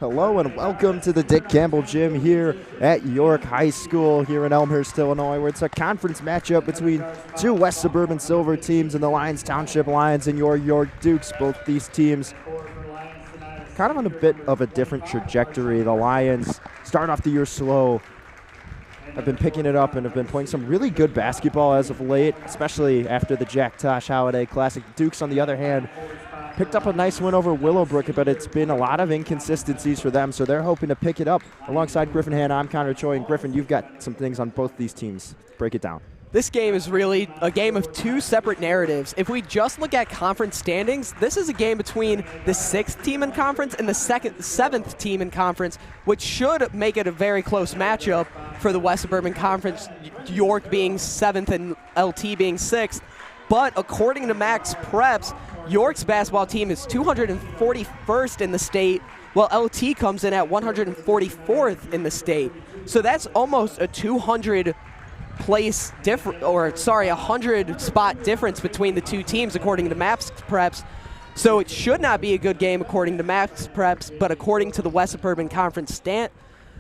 Hello and welcome to the Dick Campbell Gym here at York High School here in Elmhurst, Illinois, where it's a conference matchup between two West Suburban Silver teams in the Lyons Township Lions and your York Dukes. Both these teams kind of on a bit of a different trajectory. The Lions start off the year slow, have been picking it up and have been playing some really good basketball as of late, especially after the Jack Tosh Holiday Classic. Dukes, on the other hand, picked up a nice win over Willowbrook, but it's been a lot of inconsistencies for them, so they're hoping to pick it up. Alongside Griffin, Hanna, I'm Choi, and Griffin, you've got some things on both these teams. Break it down. This game is really a game of two separate narratives. If we just look at conference standings, this is a game between the 6th team in conference and the 7th team in conference, which should make it a very close matchup for the West Suburban Conference, York being 7th and LT being 6th. But according to Max Preps, York's basketball team is 241st in the state, while LT comes in at 144th in the state. So that's almost a 100 spot difference between the two teams according to Max Preps. So it should not be a good game according to Max Preps, but according to the West Suburban Conference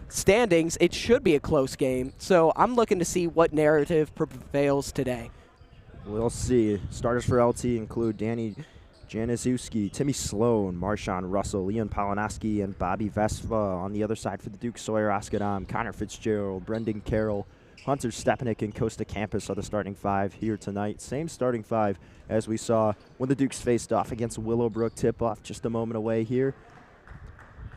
standings, it should be a close game. So I'm looking to see what narrative prevails today. We'll see. Starters for LT include Danny Januszewski, Timmy Sloan, Marshawn Russell, Leon Polinoski, and Bobby Vespa. On the other side for the Duke, Sawyer Oskadam, Connor Fitzgerald, Brendan Carroll, Hunter Stepanek, and Costa Campus are the starting five here tonight. Same starting five as we saw when the Dukes faced off against Willowbrook. Tip-off just a moment away here.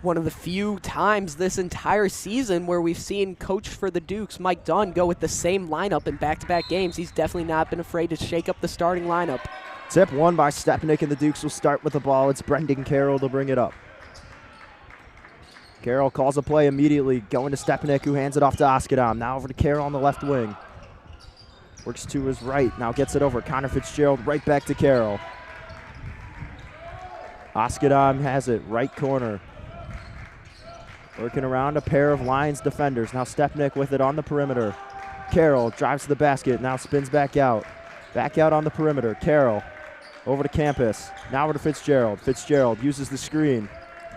One of the few times this entire season where we've seen coach for the Dukes, Mike Dunn, go with the same lineup in back-to-back games. He's definitely not been afraid to shake up the starting lineup. Tip won by Stepanek, and the Dukes will start with the ball. It's Brendan Carroll to bring it up. Carroll calls a play immediately, going to Stepanek, who hands it off to Oskadam. Now over to Carroll on the left wing. Works to his right, now gets it over. Connor Fitzgerald right back to Carroll. Oskadam has it, right corner. Working around a pair of Lions defenders. Now Stepanek with it on the perimeter. Carroll drives to the basket, now spins back out. Back out on the perimeter. Carroll over to Campus. Now over to Fitzgerald. Fitzgerald uses the screen.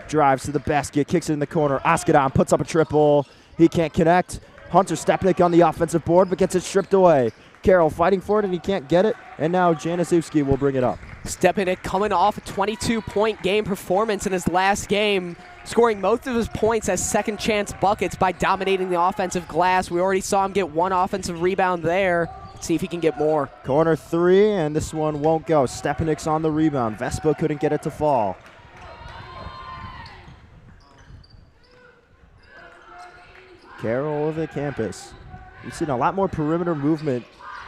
Drives to the basket, kicks it in the corner. Oskadam puts up a triple. He can't connect. Hunter Stepanek on the offensive board, but gets it stripped away. Carroll fighting for it, and he can't get it. And now Januszewski will bring it up. Stepanek coming off a 22-point game performance in his last game, scoring most of his points as second chance buckets by dominating the offensive glass. We already saw him get one offensive rebound there. Let's see if he can get more. Corner three, and this one won't go. Stepanek's on the rebound. Vespa couldn't get it to fall. Carroll over the Campus. We've seen a lot more perimeter movement.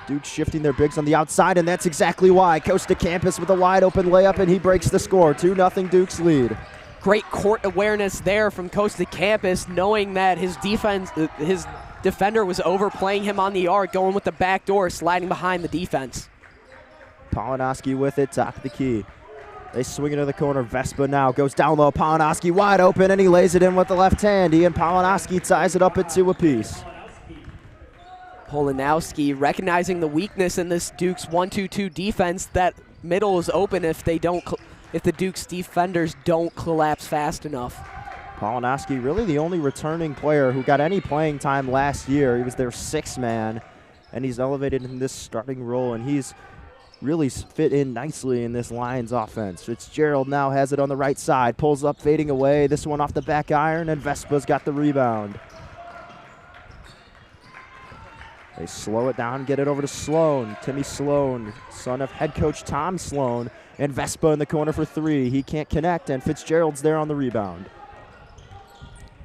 Duke shifting their bigs on the outside, and that's exactly why. Costa Campus with a wide open layup, and he breaks the score. 2-0 Duke's lead. Great court awareness there from Costa Campus, knowing that his defender was overplaying him on the arc, going with the back door, sliding behind the defense. Polinoski with it, top of the key. They swing into the corner. Vespa now goes down low. Polinoski wide open, and he lays it in with the left hand. He and Polinoski ties it up at 2 apiece. Polinoski recognizing the weakness in this Duke's 1-2-2 defense. That middle is open if the Duke's defenders don't collapse fast enough. Polinoski really the only returning player who got any playing time last year. He was their 6th man, and he's elevated in this starting role, and he's really fit in nicely in this Lions offense. Fitzgerald now has it on the right side, pulls up, fading away. This one off the back iron, and Vespa's got the rebound. They slow it down, get it over to Sloan. Timmy Sloan, son of head coach Tom Sloan, and Vespa in the corner for 3. He can't connect, and Fitzgerald's there on the rebound.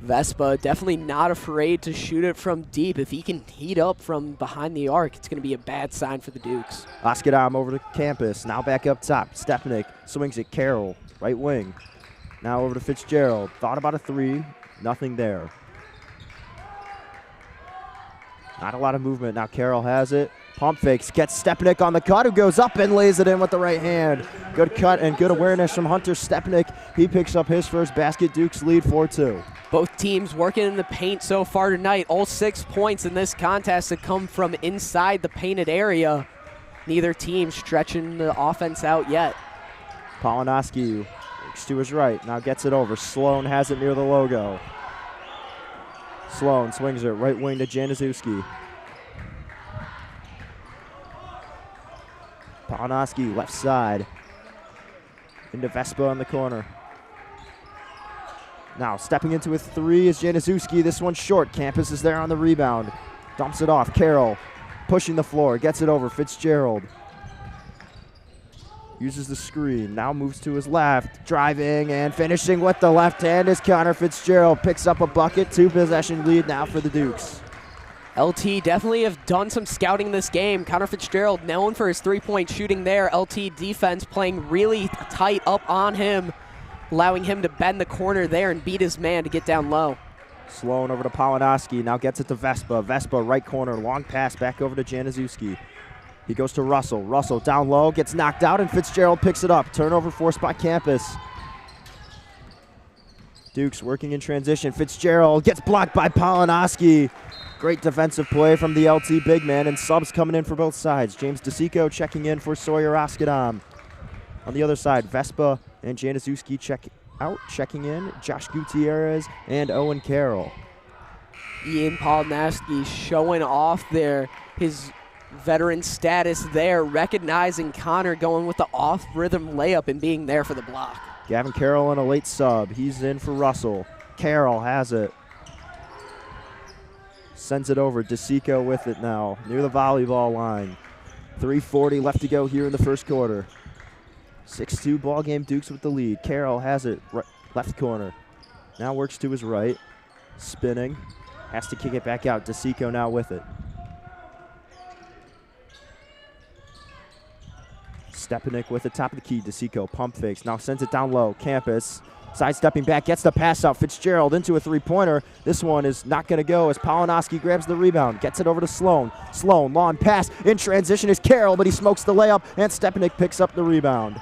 Vespa definitely not afraid to shoot it from deep. If he can heat up from behind the arc, it's going to be a bad sign for the Dukes. Oskadam over to Campus. Now back up top. Stepanek swings it. Carroll, right wing. Now over to Fitzgerald. Thought about a 3. Nothing there. Not a lot of movement. Now Carroll has it. Pump fakes. Gets Stepanek on the cut, who goes up and lays it in with the right hand. Good cut and good awareness from Hunter Stepanek. He picks up his first basket. Dukes lead 4-2. Both teams working in the paint so far tonight. All 6 points in this contest have come from inside the painted area. Neither team stretching the offense out yet. Polinoski Works to his right. Now gets it over. Sloan has it near the logo. Sloan swings it right wing to Januszewski. Polinoski left side. Into Vespa in the corner. Now stepping into a three is Januszewski. This one's short. Campus is there on the rebound. Dumps it off. Carroll pushing the floor. Gets it over. Fitzgerald. Uses the screen. Now moves to his left. Driving and finishing with the left hand is Connor Fitzgerald. Picks up a bucket. 2-possession lead now for the Dukes. LT definitely have done some scouting this game. Connor Fitzgerald known for his three-point shooting there. LT defense playing really tight up on him, allowing him to bend the corner there and beat his man to get down low. Sloan over to Polinoski. Now gets it to Vespa. Vespa right corner. Long pass back over to Januszewski. He goes to Russell. Russell down low. Gets knocked out and Fitzgerald picks it up. Turnover forced by Campus. Dukes working in transition. Fitzgerald gets blocked by Polinoski. Great defensive play from the LT big man, and subs coming in for both sides. James DeSanto checking in for Sawyer Oskadam. On the other side, Vespa and Januszewski checking in. Josh Gutierrez and Owen Carroll. Ian Polinoski showing off there his veteran status there, recognizing Connor going with the off-rhythm layup and being there for the block. Gavin Carroll on a late sub. He's in for Russell. Carroll has it. Sends it over. DeSanto with it now, near the volleyball line. 3:40 left to go here in the first quarter. 6-2 ball game. Dukes with the lead. Carroll has it, left corner. Now works to his right. Spinning. Has to kick it back out. DeSanto now with it. Stepanik with the top of the key. DeSanto pump fakes. Now sends it down low. Campus. Sidestepping back, gets the pass out. Fitzgerald into a three-pointer. This one is not going to go as Polinoski grabs the rebound. Gets it over to Sloan. Sloan, long pass. In transition is Carroll, but he smokes the layup, and Stepanik picks up the rebound.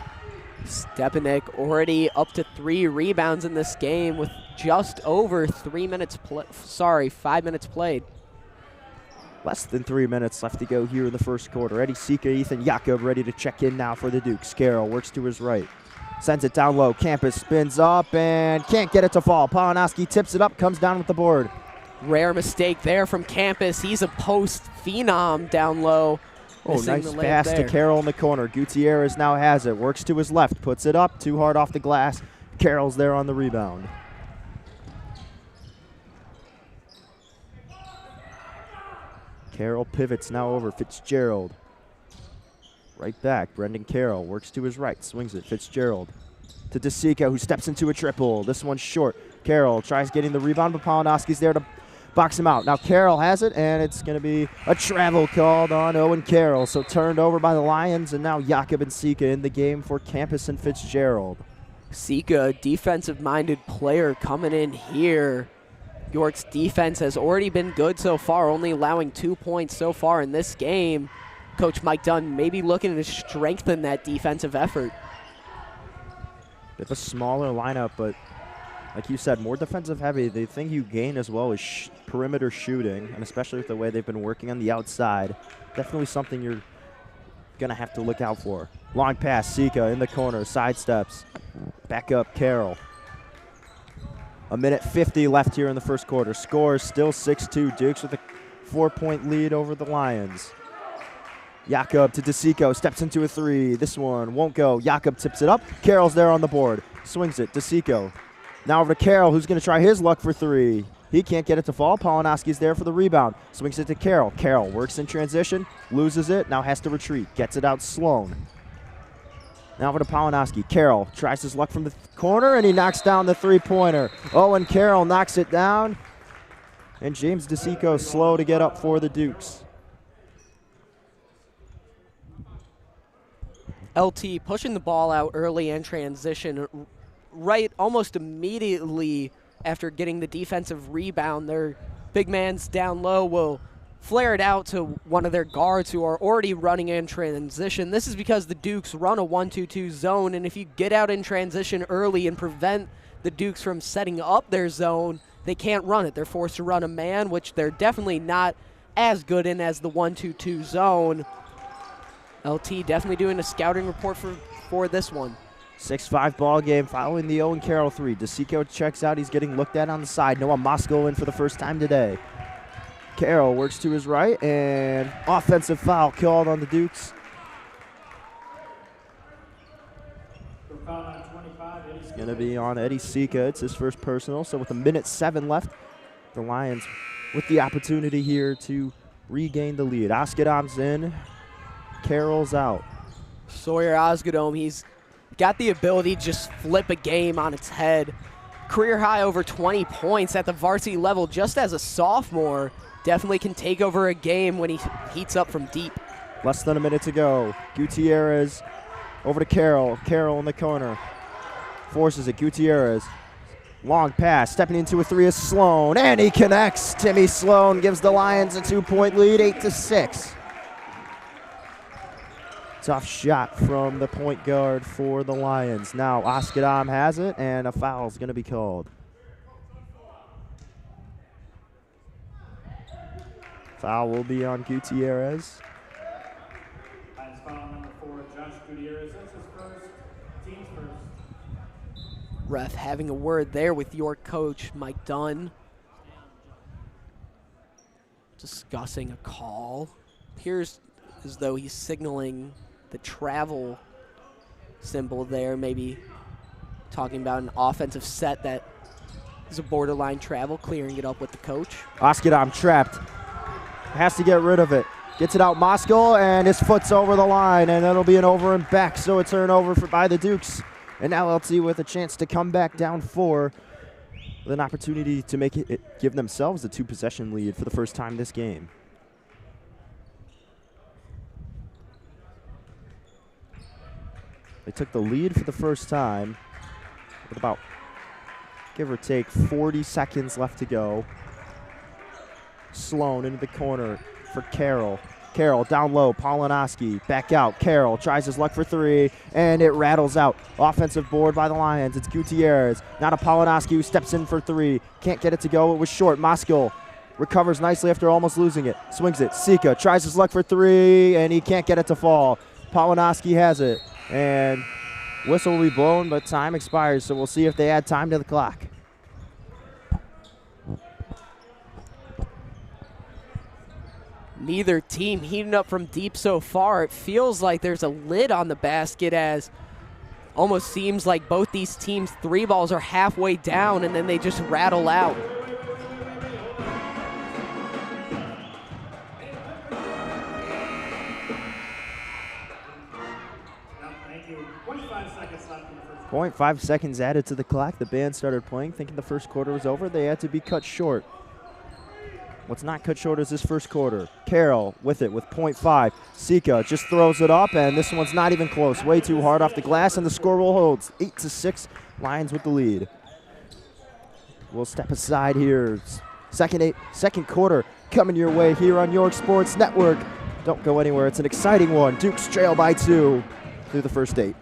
Stepanik already up to 3 rebounds in this game with just over 5 minutes played. Less than 3 minutes left to go here in the first quarter. Eddie Sika, Ethan Jakob ready to check in now for the Dukes. Carroll works to his right. Sends it down low. Campus spins up and can't get it to fall. Polinoski tips it up, comes down with the board. Rare mistake there from Campus. He's a post phenom down low. Oh, nice pass to Carroll in the corner. Gutierrez now has it. Works to his left. Puts it up. Too hard off the glass. Carroll's there on the rebound. Carroll pivots now over. Fitzgerald. Right back, Brendan Carroll works to his right, swings it. Fitzgerald to DeSanto, who steps into a triple. This one's short. Carroll tries getting the rebound, but Polinoski's there to box him out. Now Carroll has it, and it's going to be a travel called on Owen Carroll. So turned over by the Lions, and now Jakob and Sika in the game for Campus and Fitzgerald. Sika, defensive-minded player coming in here. York's defense has already been good so far, only allowing 2 points so far in this game. Coach Mike Dunn maybe looking to strengthen that defensive effort. Bit of a smaller lineup, but like you said, more defensive heavy. The thing you gain as well is perimeter shooting, and especially with the way they've been working on the outside. Definitely something you're going to have to look out for. Long pass, Sika in the corner, sidesteps. Back up, Carroll. 1:50 left here in the first quarter. Score still 6-2. Dukes with a 4-point lead over the Lions. Jakob to DeSanto, steps into a three. This one won't go. Jakob tips it up. Carroll's there on the board. Swings it. DeSanto. Now over to Carroll, who's going to try his luck for three. He can't get it to fall. Polinoski's there for the rebound. Swings it to Carroll. Carroll works in transition, loses it, now has to retreat. Gets it out Sloan. Now over to Polinoski. Carroll tries his luck from the corner, and he knocks down the three-pointer. Owen Carroll knocks it down, and James DeSanto slow to get up for the Dukes. LT pushing the ball out early in transition, right almost immediately after getting the defensive rebound. Their big man's down low will flare it out to one of their guards who are already running in transition. This is because the Dukes run a 1-2-2 zone, and if you get out in transition early and prevent the Dukes from setting up their zone, they can't run it. They're forced to run a man, which they're definitely not as good in as the 1-2-2 zone. LT definitely doing a scouting report for this one. 6-5 ball game following the Owen Carroll 3. DeSanto checks out. He's getting looked at on the side. Noah Moskow in for the first time today. Carroll works to his right, and offensive foul called on the Dukes. It's going to be on Eddie Sika. It's his first personal. So with 1:07 left, the Lions with the opportunity here to regain the lead. Oskadam's in. Carroll's out. Sawyer Osgadome, he's got the ability to just flip a game on its head. Career high over 20 points at the varsity level just as a sophomore. Definitely can take over a game when he heats up from deep. Less than a minute to go. Gutierrez over to Carroll. Carroll in the corner. Forces it. Gutierrez. Long pass. Stepping into a three is Sloan. And he connects. Timmy Sloan gives the Lions a 2-point lead, 8-6. Tough shot from the point guard for the Lions. Now Oskadam has it, and a foul is going to be called. Foul will be on Gutierrez. Foul number 4, Josh Gutierrez. That's his first, team's first. Ref having a word there with your coach, Mike Dunn. Discussing a call. Appears as though he's signaling the travel symbol there, maybe talking about an offensive set that is a borderline travel, clearing it up with the coach. Oskadam trapped. Has to get rid of it. Gets it out Moskow, and his foot's over the line, and it'll be an over and back, so a turnover by the Dukes. And LLT with a chance to come back down 4 with an opportunity to make it give themselves a 2-possession lead for the first time this game. They took the lead for the first time with about, give or take, 40 seconds left to go. Sloan into the corner for Carroll. Carroll down low, Polinoski back out. Carroll tries his luck for 3, and it rattles out. Offensive board by the Lions. It's Gutierrez. Now to Polinoski, who steps in for 3. Can't get it to go. It was short. Moskow recovers nicely after almost losing it. Swings it. Sika tries his luck for 3, and he can't get it to fall. Polinoski has it. And whistle will be blown, but time expires, so we'll see if they add time to the clock. Neither team heating up from deep so far. It feels like there's a lid on the basket, as almost seems like both these teams' 3 balls are halfway down and then they just rattle out. Thank you. 0.5 seconds left in the first. 0.5 seconds added to the clock. The band started playing, thinking the first quarter was over. They had to be cut short. What's not cut short is this first quarter. Carroll with it with 0.5. Sika just throws it up, and this one's not even close. Way too hard off the glass, and the score will hold. 8-6, Lions with the lead. We'll step aside here. Second quarter coming your way here on York Sports Network. Don't go anywhere. It's an exciting one. Dukes trail by 2 through the first 8.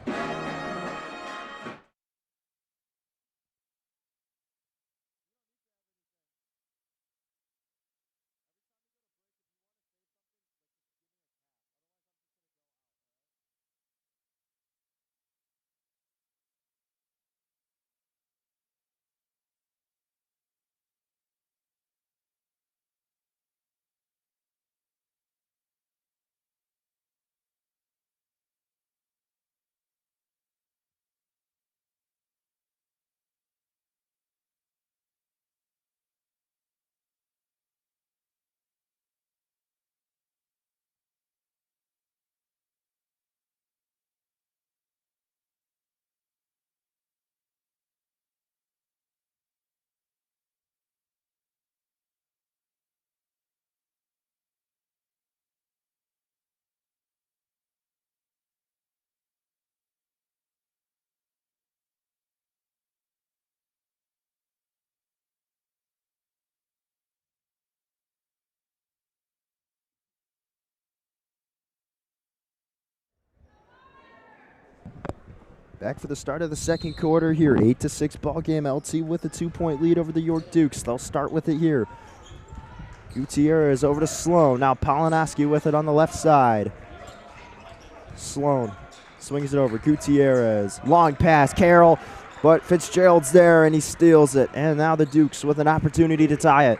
Back for the start of the second quarter here. 8-6 ball game. LT with a 2-point lead over the York Dukes. They'll start with it here. Gutierrez over to Sloan. Now Polinoski with it on the left side. Sloan swings it over. Gutierrez, long pass, Carroll, but Fitzgerald's there and he steals it. And now the Dukes with an opportunity to tie it.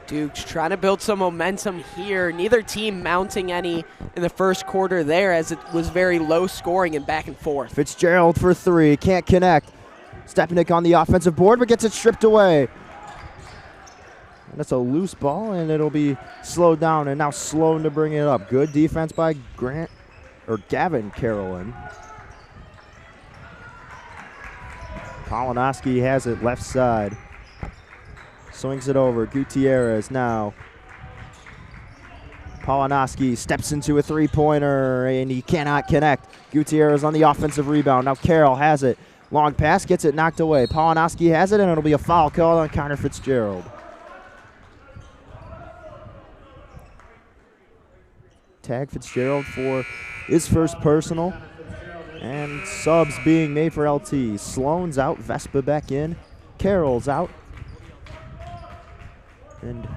Dukes trying to build some momentum here. Neither team mounting any in the first quarter there, as it was very low scoring and back and forth. Fitzgerald for three, can't connect. Stepanek on the offensive board, but gets it stripped away. And that's a loose ball, and it'll be slowed down, and now Sloan to bring it up. Good defense by Gavin Carolyn. Polinoski has it left side. Swings it over. Gutierrez now. Polinoski steps into a three-pointer, and he cannot connect. Gutierrez on the offensive rebound. Now Carroll has it. Long pass, gets it knocked away. Polinoski has it, and it'll be a foul call on Connor Fitzgerald. Tag Fitzgerald for his first personal. And subs being made for LT. Sloan's out, Vespa back in. Carroll's out. And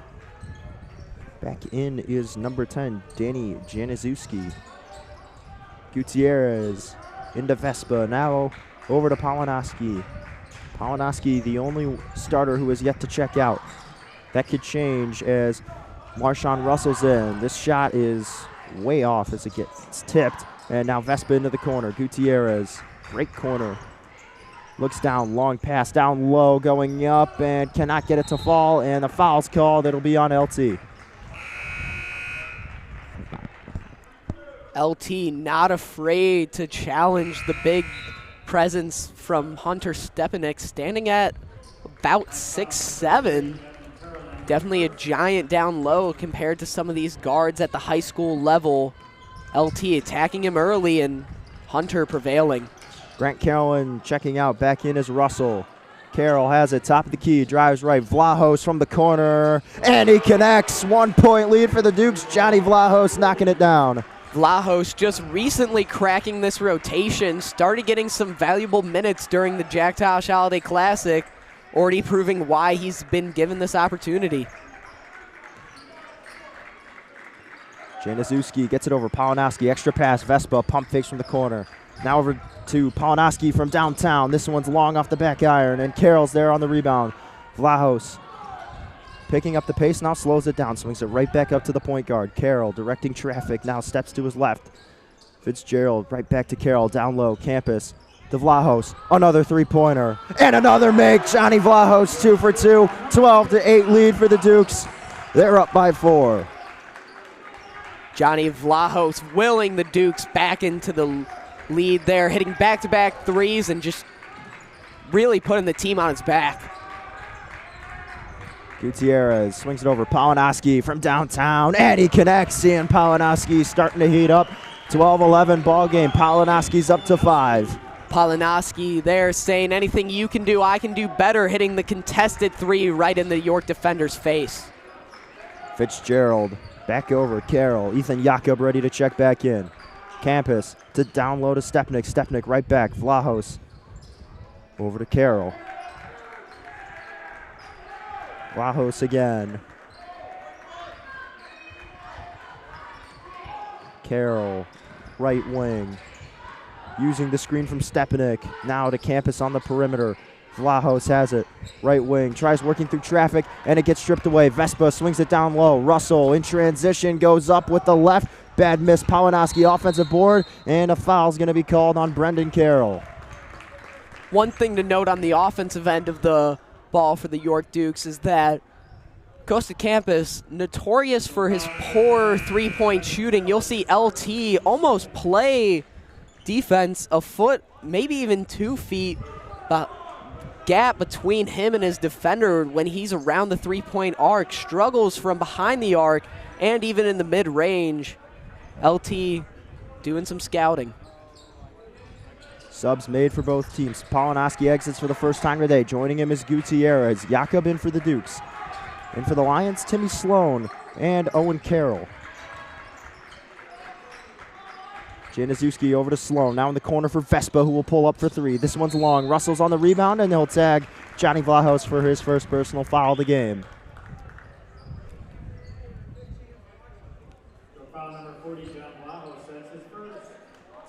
back in is number 10, Danny Januszewski. Gutierrez into Vespa. Now over to Polinoski. Polinoski, the only starter who has yet to check out. That could change as Marshawn Russell's in. This shot is way off as it gets tipped. And now Vespa into the corner. Gutierrez, great corner. Looks down, long pass down low, going up, and cannot get it to fall, and the foul's called. It'll be on LT. LT not afraid to challenge the big presence from Hunter Stepanek, standing at about 6'7". Definitely a giant down low compared to some of these guards at the high school level. LT attacking him early and Hunter prevailing. Grant Carolyn checking out, back in is Russell. Carroll has it, top of the key, drives right. Vlahos from the corner, and he connects. 1 point lead for the Dukes. Johnny Vlahos knocking it down. Vlahos just recently cracking this rotation, started getting some valuable minutes during the Jack Tosh Holiday Classic, already proving why he's been given this opportunity. Januszewski gets it over Polinoski, extra pass, Vespa, pump fakes from the corner. Now over to Polinoski from downtown. This one's long off the back iron, and Carroll's there on the rebound. Vlahos picking up the pace, now slows it down, swings it right back up to the point guard. Carroll directing traffic, now steps to his left. Fitzgerald right back to Carroll, down low, Campus to Vlahos. Another three-pointer, and another make. Johnny Vlahos, 2 for 2, 12-8 lead for the Dukes. They're up by 4. Johnny Vlahos willing the Dukes back into the lead there, hitting back-to-back threes and just really putting the team on its back. Gutierrez swings it over. Polinoski from downtown, and he connects. And Polinoski starting to heat up. 12-11 ball game. Polinoski's up to 5. Polinoski there saying, anything you can do, I can do better, hitting the contested three right in the York defender's face. Fitzgerald back over. Carroll. Ethan Jakob ready to check back in. Campus to down low to Stepanek. Stepanek right back. Vlahos over to Carroll. Vlahos again. Carroll, right wing. Using the screen from Stepanek. Now to Campus on the perimeter. Vlahos has it. Right wing. Tries working through traffic, and it gets stripped away. Vespa swings it down low. Russell in transition goes up with the left. Bad miss. Polinoski offensive board, and a foul's going to be called on Brendan Carroll. One thing to note on the offensive end of the ball for the York Dukes is that Costa Campus, notorious for his poor three-point shooting. You'll see LT almost play defense a foot, maybe even 2 feet, gap between him and his defender when he's around the three-point arc. Struggles from behind the arc and even in the mid-range. LT doing some scouting. Subs made for both teams. Polinoski exits for the first time today. Joining him is Gutierrez. Jakob in for the Dukes. In for the Lions, Timmy Sloan and Owen Carroll. Januszewski over to Sloan. Now in the corner for Vespa, who will pull up for 3. This one's long. Russell's on the rebound, and he'll tag Johnny Vlahos for his first personal foul of the game.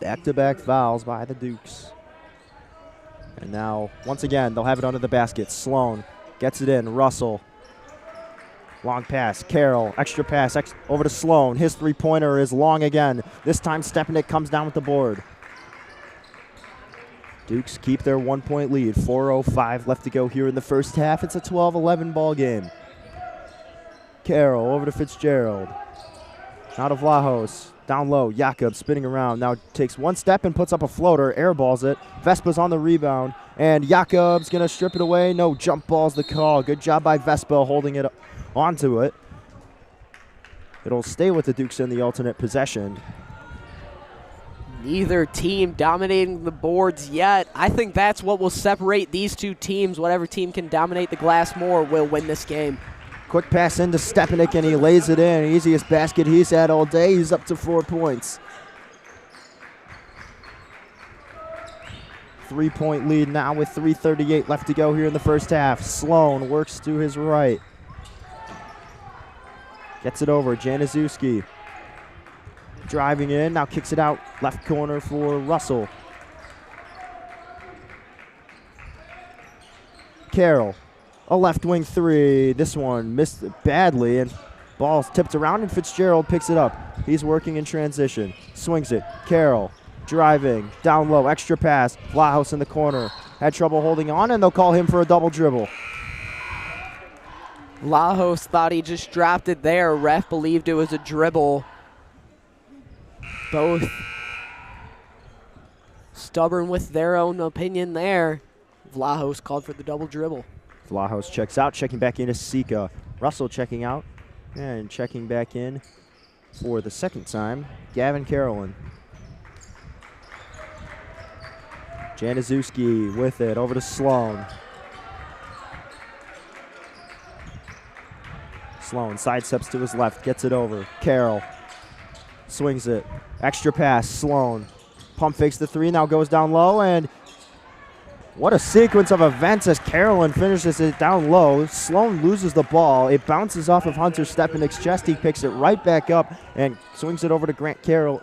Back-to-back fouls by the Dukes. And now, once again, they'll have it under the basket. Sloan gets it in. Russell. Long pass. Carroll. Extra pass over to Sloan. His three-pointer is long again. This time, Stepanek comes down with the board. Dukes keep their 1-point lead. 4:05 left to go here in the first half. It's a 12-11 ball game. Carroll over to Fitzgerald. Now to Vlahos. Down low, Jakob spinning around. Now takes one step and puts up a floater. Airballs it. Vespa's on the rebound. And Jakob's going to strip it away. No, jump ball's the call. Good job by Vespa holding it onto it. It'll stay with the Dukes in the alternate possession. Neither team dominating the boards yet. I think that's what will separate these two teams. Whatever team can dominate the glass more will win this game. Quick pass into Stepanek, and he lays it in. Easiest basket he's had all day. He's up to 4 points. 3-point lead now with 3:38 left to go here in the first half. Sloan works to his right. Gets it over. Januszewski driving in. Now kicks it out. Left corner for Russell. Carroll. A left wing three. This one missed it badly, and ball's tipped around, and Fitzgerald picks it up. He's working in transition. Swings it. Carroll driving. Down low. Extra pass. Vlahos in the corner. Had trouble holding on, and they'll call him for a double dribble. Vlahos thought he just dropped it there. Ref believed it was a dribble. Both stubborn with their own opinion there. Vlahos called for the double dribble. Vlahos checks out, checking back in is Sika. Russell checking out and checking back in for the second time, Gavin Carolyn. Januszewski with it, over to Sloan. Sloan sidesteps to his left, gets it over. Carroll swings it. Extra pass, Sloan. Pump fakes the three, now goes down low, and what a sequence of events as Carolyn finishes it down low. Sloan loses the ball. It bounces off of Hunter Stepanek's chest. He picks it right back up and swings it over to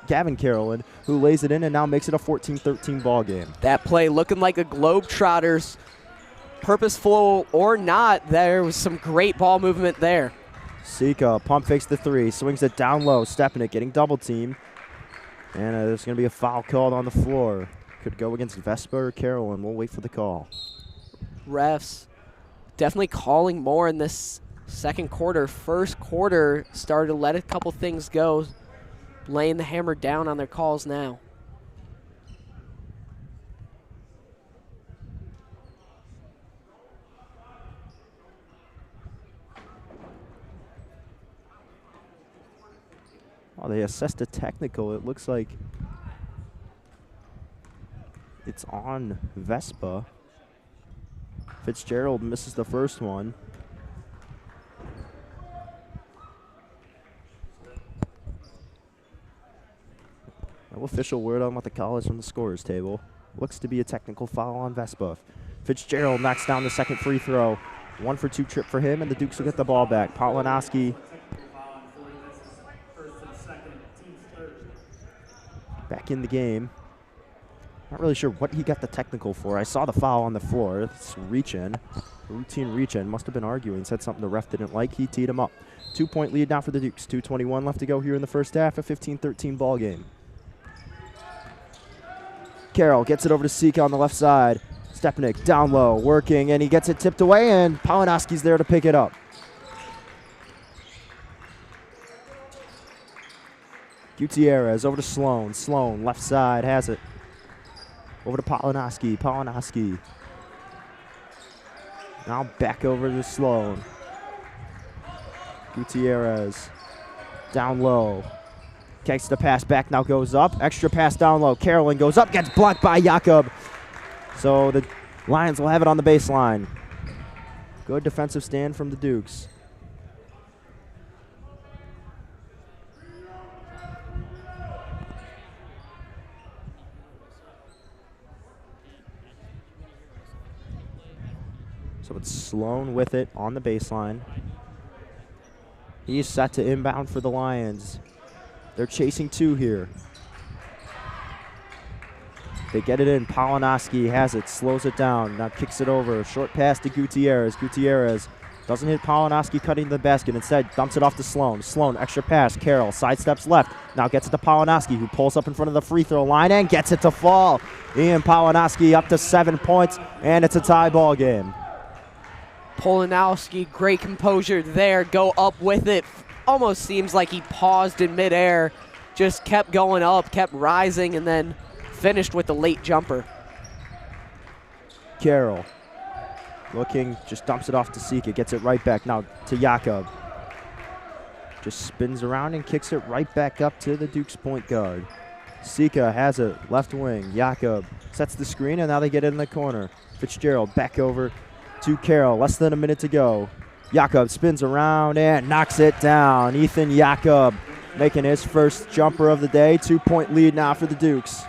Gavin Carolyn, who lays it in and now makes it a 14-13 ball game. That play looking like a Globetrotters. Purposeful or not, there was some great ball movement there. Sika pump fakes the three, swings it down low. Stepanek getting double teamed. And there's going to be a foul called on the floor. Could go against Vespa or Carolyn. We'll wait for the call. Refs definitely calling more in this second quarter. First quarter started to let a couple things go, laying the hammer down on their calls now. Oh, they assessed a technical. It looks like it's on Vespa. Fitzgerald misses the first one. No official word on what the call is from the scorer's table. Looks to be a technical foul on Vespa. Fitzgerald knocks down the second free throw. 1 for 2 trip for him, and the Dukes will get the ball back. Polinoski back in the game. Not really sure what he got the technical for. I saw the foul on the floor. It's reach-in. Routine reach-in. Must have been arguing. Said something the ref didn't like. He teed him up. 2-point lead now for the Dukes. 2:21 left to go here in the first half. A 15-13 ball game. Carroll gets it over to Sika on the left side. Stepanek down low, working, and he gets it tipped away, and Polinoski's there to pick it up. Gutierrez over to Sloan. Sloan, left side, has it. Over to Polinoski. Polinoski. Now back over to Sloan. Gutierrez. Down low. Takes the pass back, now goes up. Extra pass down low. Carolyn goes up, gets blocked by Jakob. So the Lions will have it on the baseline. Good defensive stand from the Dukes. So it's Sloan with it on the baseline. He's set to inbound for the Lions. They're chasing 2 here. They get it in. Polinoski has it, slows it down, now kicks it over. Short pass to Gutierrez. Gutierrez doesn't hit Polinoski cutting the basket. Instead, dumps it off to Sloan. Sloan, extra pass. Carroll sidesteps left. Now gets it to Polinoski, who pulls up in front of the free throw line and gets it to fall. Ian Polinoski up to 7 points, and it's a tie ball game. Polonowski, great composure there, go up with it. Almost seems like he paused in midair, just kept going up, kept rising, and then finished with the late jumper. Carroll looking, just dumps it off to Sika, gets it right back now to Jakob. Just spins around and kicks it right back up to the Duke's point guard. Sika has it, left wing. Jakob sets the screen, and now they get it in the corner. Fitzgerald back over to Carroll, less than a minute to go. Jakob spins around and knocks it down. Ethan Jakob making his first jumper of the day. 2-point lead now for the Dukes.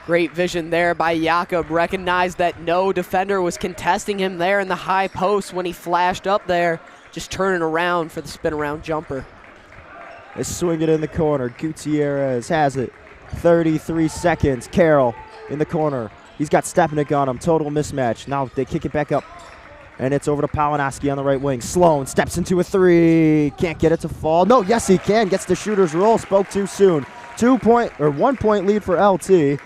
Great vision there by Jakob. Recognized that no defender was contesting him there in the high post when he flashed up there. Just turning around for the spin around jumper. They swing it in the corner. Gutierrez has it. 33 seconds. Carroll in the corner. He's got Stepnick on him. Total mismatch. Now they kick it back up. And it's over to Polinoski on the right wing. Sloan steps into a three. Can't get it to fall. No, yes he can. Gets the shooter's roll. Spoke too soon. 1 point lead for LT.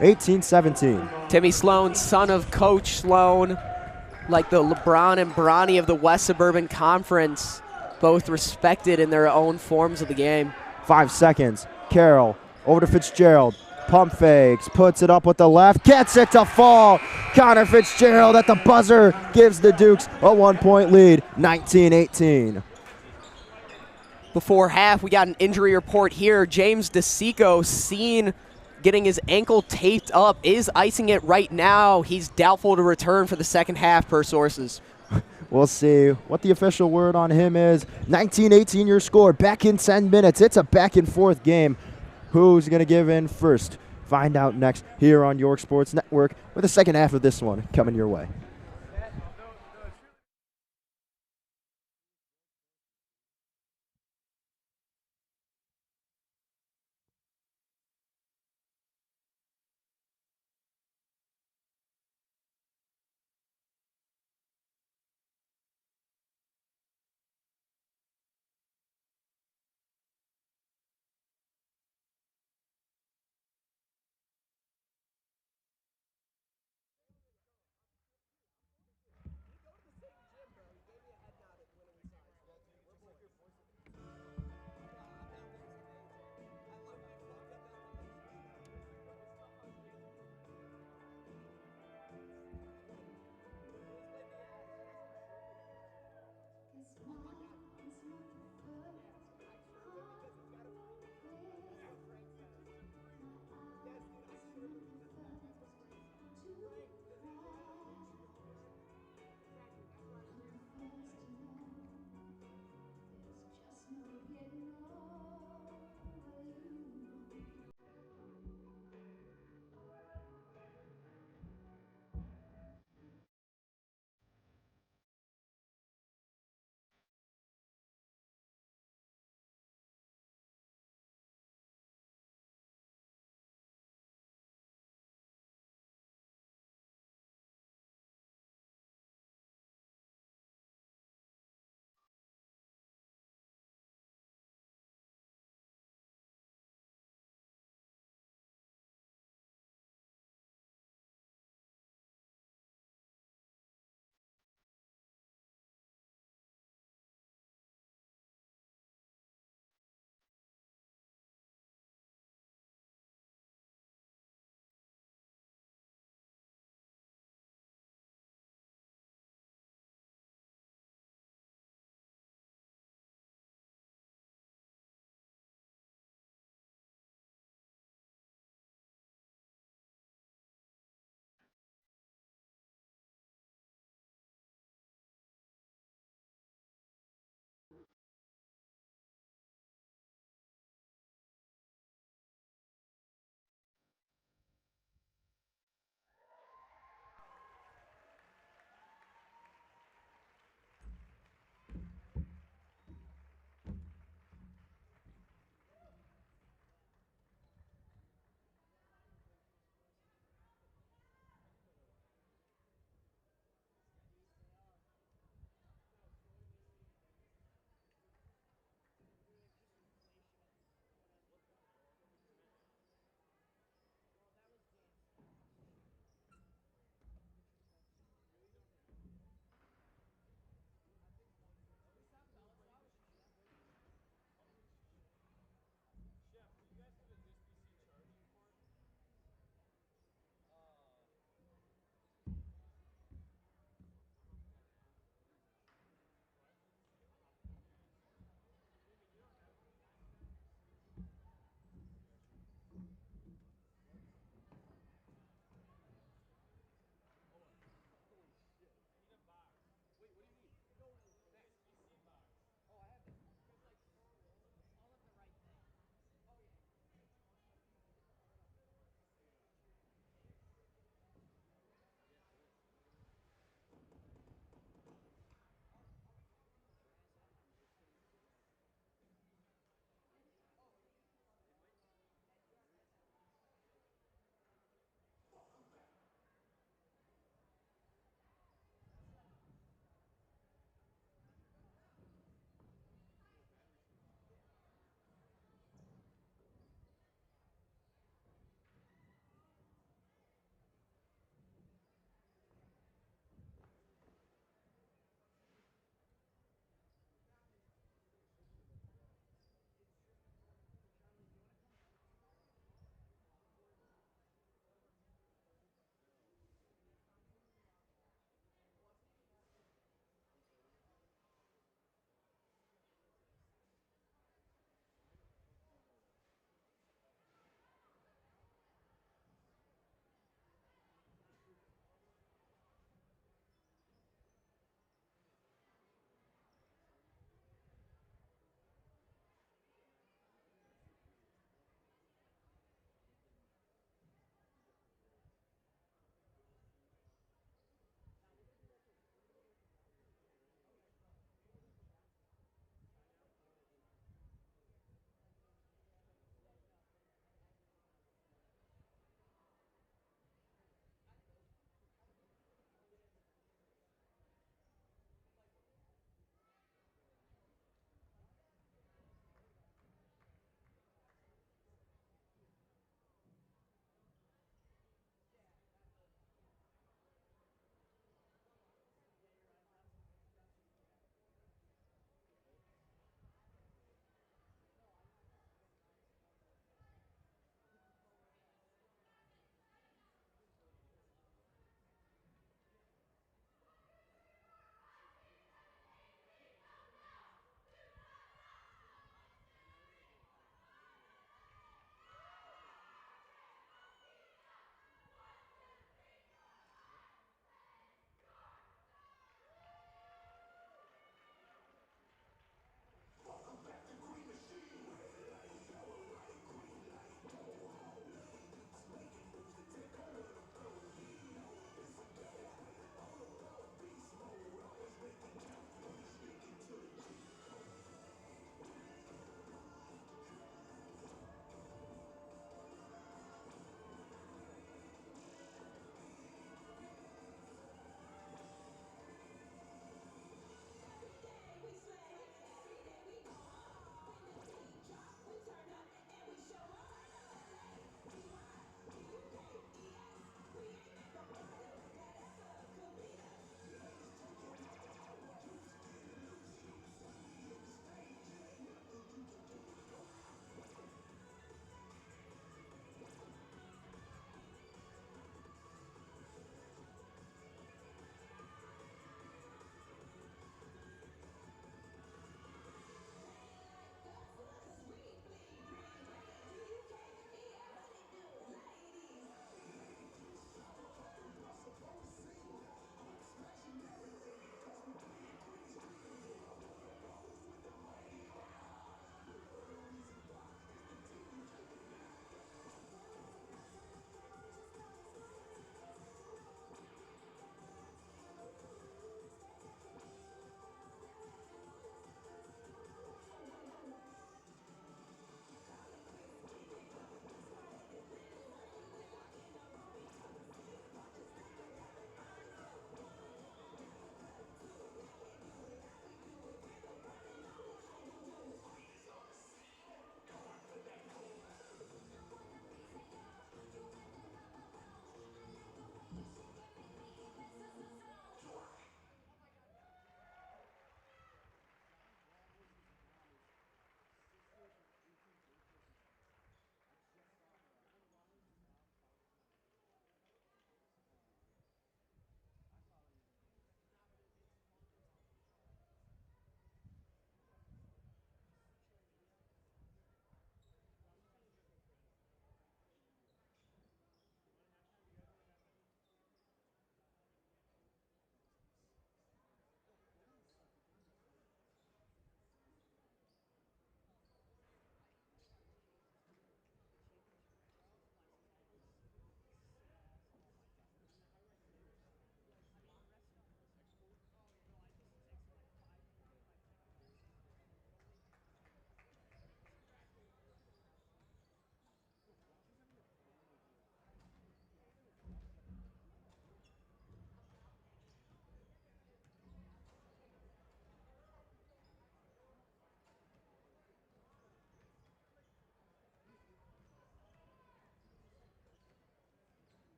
18-17. Timmy Sloan, son of Coach Sloan, like the LeBron and Bronny of the West Suburban Conference, both respected in their own forms of the game. 5 seconds. Carroll over to Fitzgerald. Pump fakes, puts it up with the left, gets it to fall. Connor Fitzgerald at the buzzer gives the Dukes a 1-point lead, 19-18. Before half, we got an injury report here. James DeSanto seen getting his ankle taped up, is icing it right now. He's doubtful to return for the second half per sources. We'll see what the official word on him is. 19-18 your score, back in 10 minutes. It's a back and forth game. Who's going to give in first? Find out next here on York Sports Network with the second half of this one coming your way.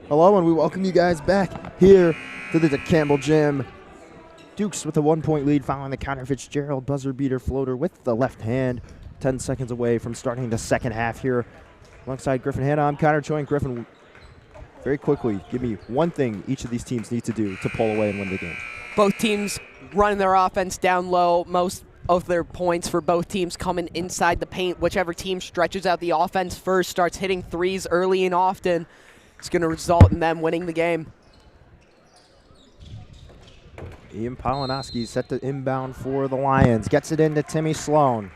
Hello, and we welcome you guys back here to the Campbell Gym. Dukes with a 1-point lead following the counter. Fitzgerald buzzer beater floater with the left hand. 10 seconds away from starting the second half here. Alongside Griffin, Hanna, I'm Connor, Choi, and Griffin. Very quickly, give me one thing each of these teams need to do to pull away and win the game. Both teams running their offense down low. Most of their points for both teams coming inside the paint. Whichever team stretches out the offense first, starts hitting threes early and often, it's going to result in them winning the game. Ian Polonowski set to inbound for the Lions. Gets it into Timmy Sloan.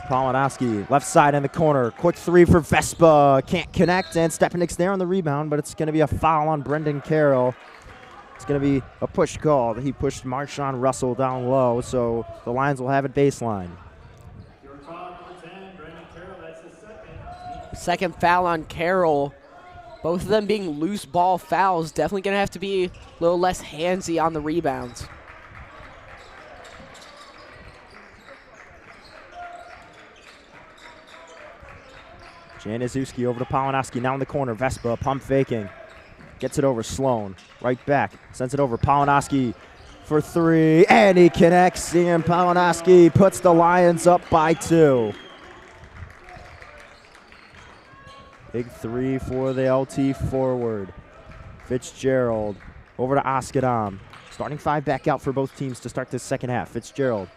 Polonowski, left side in the corner. Quick three for Vespa. Can't connect, and Stepanik's there on the rebound, but it's going to be a foul on Brendan Carroll. It's going to be a push call. He pushed Marshawn Russell down low, so the Lions will have it baseline. Your foul number 10, Brendan Carroll, that's his second. Second foul on Carroll. Both of them being loose ball fouls. Definitely going to have to be a little less handsy on the rebounds. Januszewski over to Polonowski, now in the corner. Vespa pump faking. Gets it over Sloan. Right back. Sends it over. Polonowski for three. And he connects. Ian Polonowski puts the Lions up by 2. Big three for the LT forward. Fitzgerald over to Oskadam. Starting 5 back out for both teams to start this second half. Fitzgerald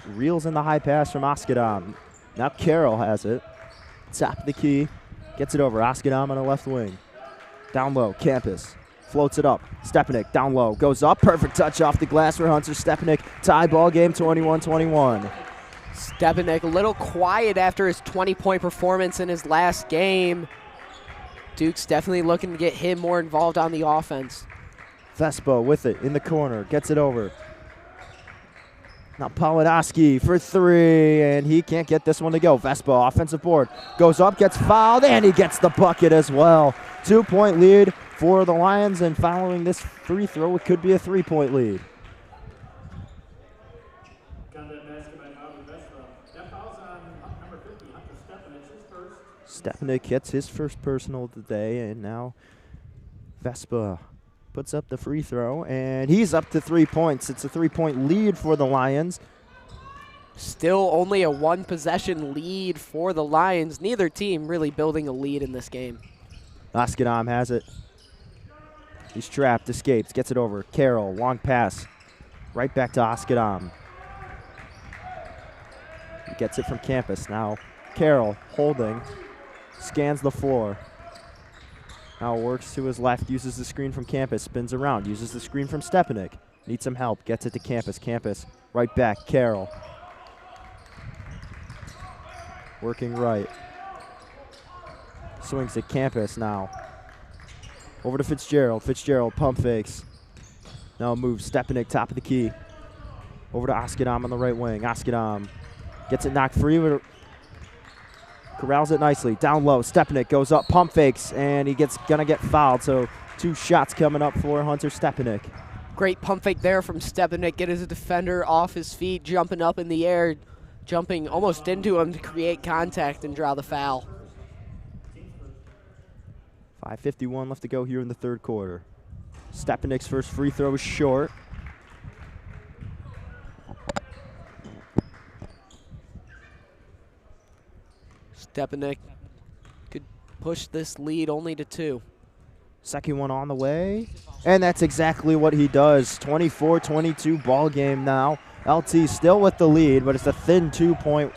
reels in the high pass from Oskadam. Now Carroll has it. Top of the key. Gets it over. Oskadam on the left wing. Down low. Campus. Floats it up. Stepanik down low. Goes up. Perfect touch off the glass for Hunter Stepanik. Tie ball game 21-21. Stepanik a little quiet after his 20-point performance in his last game. Duke's definitely looking to get him more involved on the offense. Vespa with it in the corner. Gets it over. Now Polonowski for 3, and he can't get this one to go. Vespa, offensive board. Goes up, gets fouled, and he gets the bucket as well. 2-point lead for the Lions, and following this free throw, it could be a 3-point lead. Got that basket by Bobby Vespa. That foul's on number 50, Hunter Stepanik, his first. Stepanik gets his first personal of the day, and now Vespa puts up the free throw, and he's up to 3 points. It's a 3-point lead for the Lions. Still only a 1-possession lead for the Lions. Neither team really building a lead in this game. Oskadam has it. He's trapped, escapes, gets it over. Carroll, long pass. Right back to Oskadam. He gets it from campus. Now Carroll holding, scans the floor. Now works to his left, uses the screen from campus, spins around, uses the screen from Stepanik. Needs some help, gets it to campus. Campus, right back, Carroll. Working right. Swings to campus now. Over to Fitzgerald. Fitzgerald pump fakes. Now moves, Stepanik, top of the key. Over to Oskadam on the right wing. Oskadam gets it knocked free, but corrals it nicely. Down low, Stepanik goes up, pump fakes, and he gonna get fouled. So 2 shots coming up for Hunter Stepanik. Great pump fake there from Stepanik. Get his defender off his feet, jumping up in the air, jumping almost into him to create contact and draw the foul. 5:51 left to go here in the third quarter. Stepanik's first free throw is short. Stepanik could push this lead only to 2. Second one on the way, and that's exactly what he does. 24-22 ball game now. LT still with the lead, but it's a thin 2-point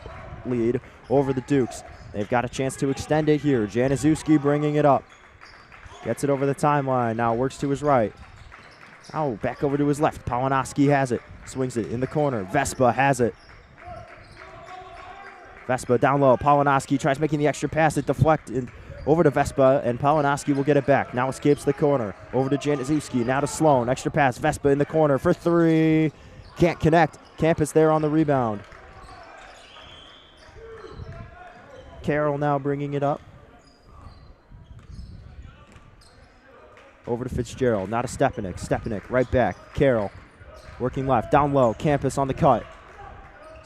lead over the Dukes. They've got a chance to extend it here. Januszewski bringing it up. Gets it over the timeline. Now works to his right. Oh, back over to his left. Polonowski has it. Swings it in the corner. Vespa has it. Vespa down low. Polonowski tries making the extra pass. It deflected over to Vespa, and Polonowski will get it back. Now escapes the corner. Over to Januszewski. Now to Sloan. Extra pass. Vespa in the corner for 3. Can't connect. Campus there on the rebound. Carroll now bringing it up. Over to Fitzgerald. Now to Stepanik. Stepanik right back. Carroll working left. Down low. Campus on the cut.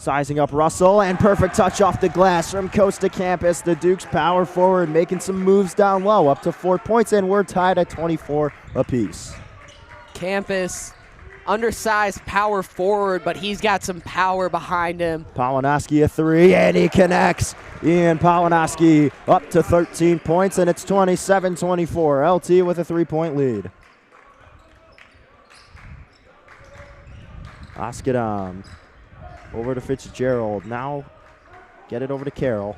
Sizing up Russell, and perfect touch off the glass from coast to campus. The Dukes power forward, making some moves down low, up to 4 points, and we're tied at 24 apiece. Campus, undersized power forward, but he's got some power behind him. Polinoski a three, and he connects. Ian Polinoski up to 13 points, and it's 27-24. LT with a 3-point lead. Oskadam over to Fitzgerald. Now get it over to Carroll.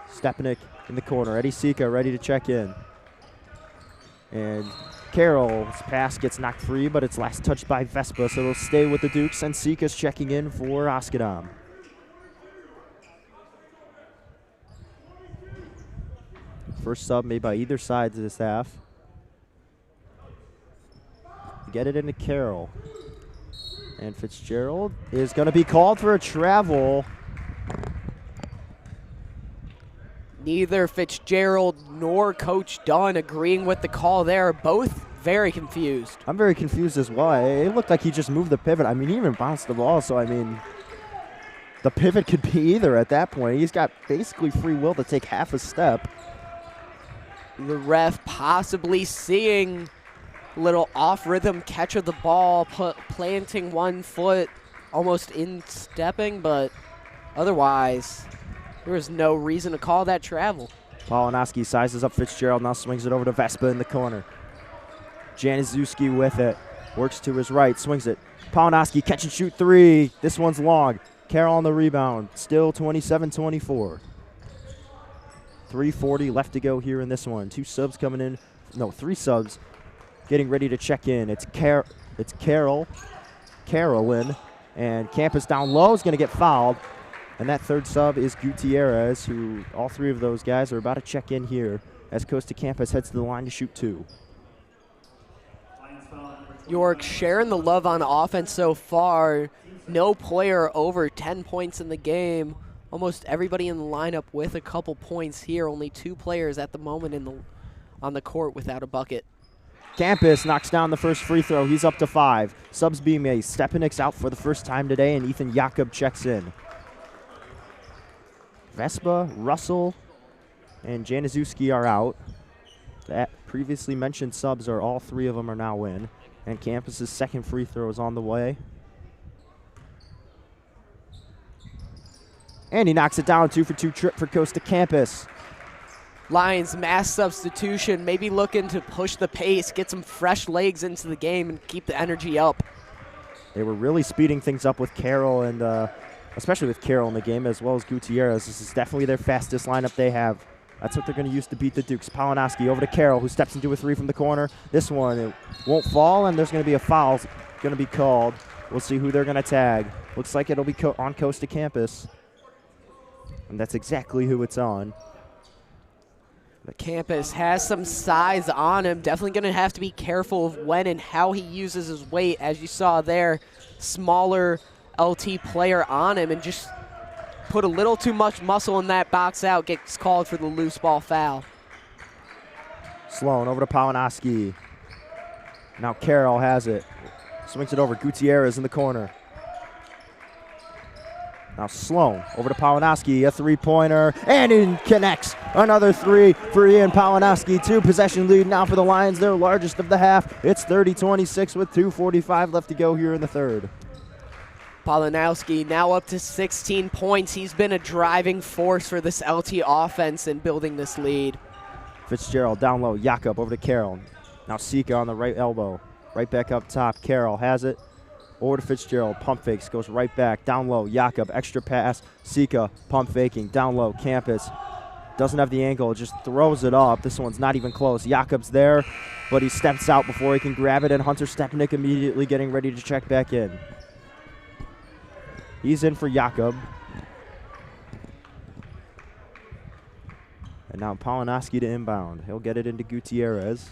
Stepanek in the corner. Eddie Sika ready to check in. And Carroll's pass gets knocked free, but it's last touched by Vespa, so it'll stay with the Dukes, and Sika's checking in for Oskadam. First sub made by either side of this half. Get it into Carroll. And Fitzgerald is going to be called for a travel. Neither Fitzgerald nor Coach Dunn agreeing with the call there. Both very confused. I'm very confused as well. It looked like he just moved the pivot. I mean, he even bounced the ball, so I mean, the pivot could be either at that point. He's got basically free will to take half a step. The ref possibly seeing a little off-rhythm catch of the ball, planting one foot, almost in-stepping, but otherwise, there was no reason to call that travel. Polinoski sizes up Fitzgerald, now swings it over to Vespa in the corner. Januszewski with it, works to his right, swings it. Polinoski catch and shoot three. This one's long. Carroll on the rebound, still 27-24. 3:40 left to go here in this one. Three subs getting ready to check in. It's Carolyn, and Campus down low is going to get fouled. And that third sub is Gutierrez, who all three of those guys are about to check in here as Costa Campus heads to the line to shoot two. York sharing the love on offense so far. No player over 10 points in the game. Almost everybody in the lineup with a couple points here. Only 2 players at the moment on the court without a bucket. Campus knocks down the first free throw. He's up to 5. Subs being made. Stepanek's out for the first time today, and Ethan Jakob checks in. Vespa, Russell, and Januszewski are out. That previously mentioned subs are all 3 of them are now in. And Campus's second free throw is on the way. And he knocks it down. 2-for-2 trip for Costa Campus. Lyons mass substitution, maybe looking to push the pace, get some fresh legs into the game and keep the energy up. They were really speeding things up with Carroll, and especially with Carroll in the game, as well as Gutierrez. This is definitely their fastest lineup they have. That's what they're going to use to beat the Dukes. Polinoski over to Carroll, who steps into a 3 from the corner. This one, it won't fall, and there's going to be a foul going to be called. We'll see who they're going to tag. Looks like it'll be on Costa Campus. And that's exactly who it's on. The Campus has some size on him. Definitely going to have to be careful of when and how he uses his weight. As you saw there, smaller LT player on him and just put a little too much muscle in that box out, gets called for the loose ball foul. Sloan over to Polinoski. Now Carroll has it. Swings it over. Gutierrez in the corner. Now Sloan over to Polinoski, a 3-pointer, and he connects. Another 3 for Ian Polinoski. 2-possession lead now for the Lions, their largest of the half. It's 30-26 with 2:45 left to go here in the third. Polinoski now up to 16 points. He's been a driving force for this LT offense in building this lead. Fitzgerald down low, Jakob over to Carroll. Now Sika on the right elbow. Right back up top, Carroll has it. Over to Fitzgerald, pump fakes, goes right back, down low, Jakob, extra pass, Sika, pump faking, down low, Campus. Doesn't have the angle, just throws it up. This one's not even close. Jakob's there, but he steps out before he can grab it, and Hunter Stepanek immediately getting ready to check back in. He's in for Jakob. And now Polinoski to inbound. He'll get it into Gutierrez.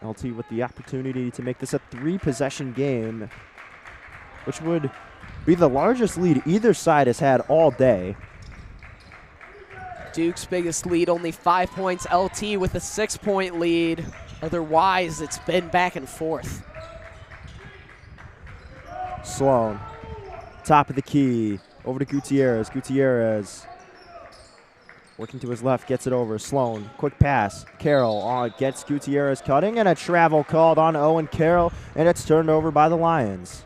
LT with the opportunity to make this a 3-possession game, which would be the largest lead either side has had all day. Duke's biggest lead, only 5 points. LT with a 6-point lead. Otherwise, it's been back and forth. Sloan, top of the key, over to Gutierrez. Gutierrez working to his left, gets it over. Sloan, quick pass. Carroll gets Gutierrez cutting, and a travel called on Owen Carroll, and it's turned over by the Lions.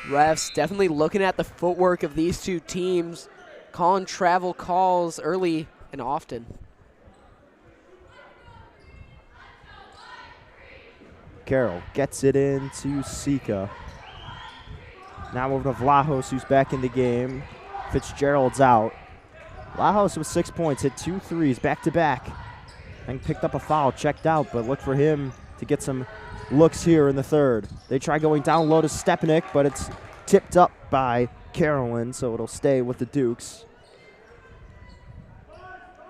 Refs definitely looking at the footwork of these two teams, calling travel calls early and often. Carroll gets it into Sika. Now over to Vlahos, who's back in the game. Fitzgerald's out. Vlahos with 6 points, hit 2 threes back-to-back. And picked up a foul, checked out, but look for him to get some looks here in the third. They try going down low to Stepanek, but it's tipped up by Carolyn, so it'll stay with the Dukes.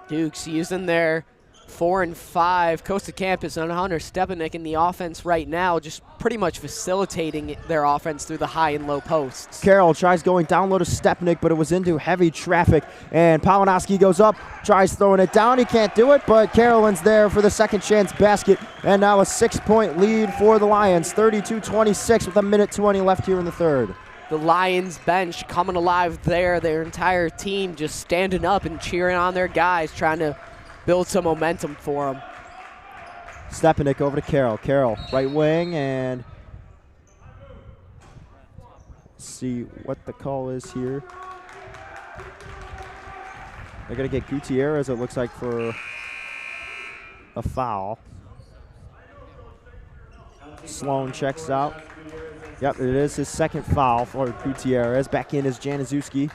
Dukes using their 4 and 5 Coastal Campus on Hunter Stepanek in the offense right now, just pretty much facilitating their offense through the high and low posts. Carroll tries going down low to Stepanek, but it was into heavy traffic, and Palinowski goes up, tries throwing it down. He can't do it, but Carolyn's there for the second chance basket, and now a 6-point lead for the Lions, 32-26 with 1:20 left here in the third. The Lions bench coming alive there, their entire team just standing up and cheering on their guys, trying to build some momentum for them. Stepanek over to Carroll. Carroll, right wing, and see what the call is here. They're going to get Gutierrez, it looks like, for a foul. Sloan checks out. Yep, it is his second foul for Gutierrez. Back in is Januszewski.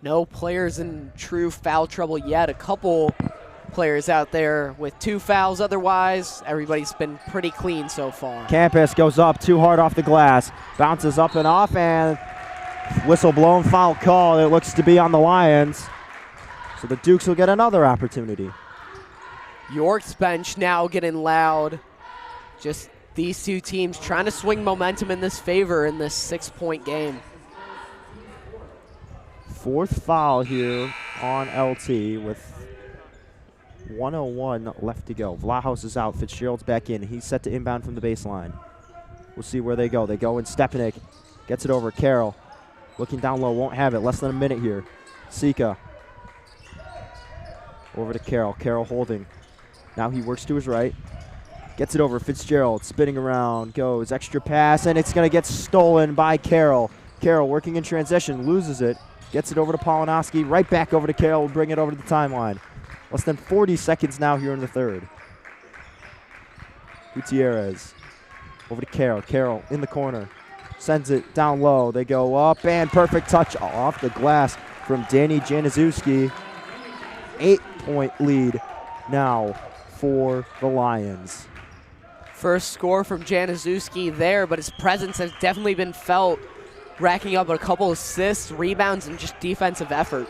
No players in true foul trouble yet. A couple players out there with 2 fouls. Otherwise, everybody's been pretty clean so far. Campus goes up too hard off the glass. Bounces up and off, and whistle blown, foul call. It looks to be on the Lions. So the Dukes will get another opportunity. York's bench now getting loud. Just these two teams trying to swing momentum in this favor in this 6-point game. 4th foul here on LT with 1:01 left to go. Vlahos is out. Fitzgerald's back in. He's set to inbound from the baseline. We'll see where they go. They go in. Stepanek gets it over. Carroll looking down low. Won't have it. Less than a minute here. Sika over to Carroll. Carroll holding. Now he works to his right. Gets it over. Fitzgerald spinning around. Goes. Extra pass, and it's going to get stolen by Carroll. Carroll working in transition. Loses it. Gets it over to Palinowski. Right back over to Carroll. Will bring it over to the timeline. Less than 40 seconds now here in the third. Gutierrez over to Carroll. Carroll in the corner. Sends it down low. They go up, and perfect touch off the glass from Danny Januszewski. 8-point lead now for the Lions. First score from Januszewski there, but his presence has definitely been felt, racking up a couple assists, rebounds, and just defensive effort.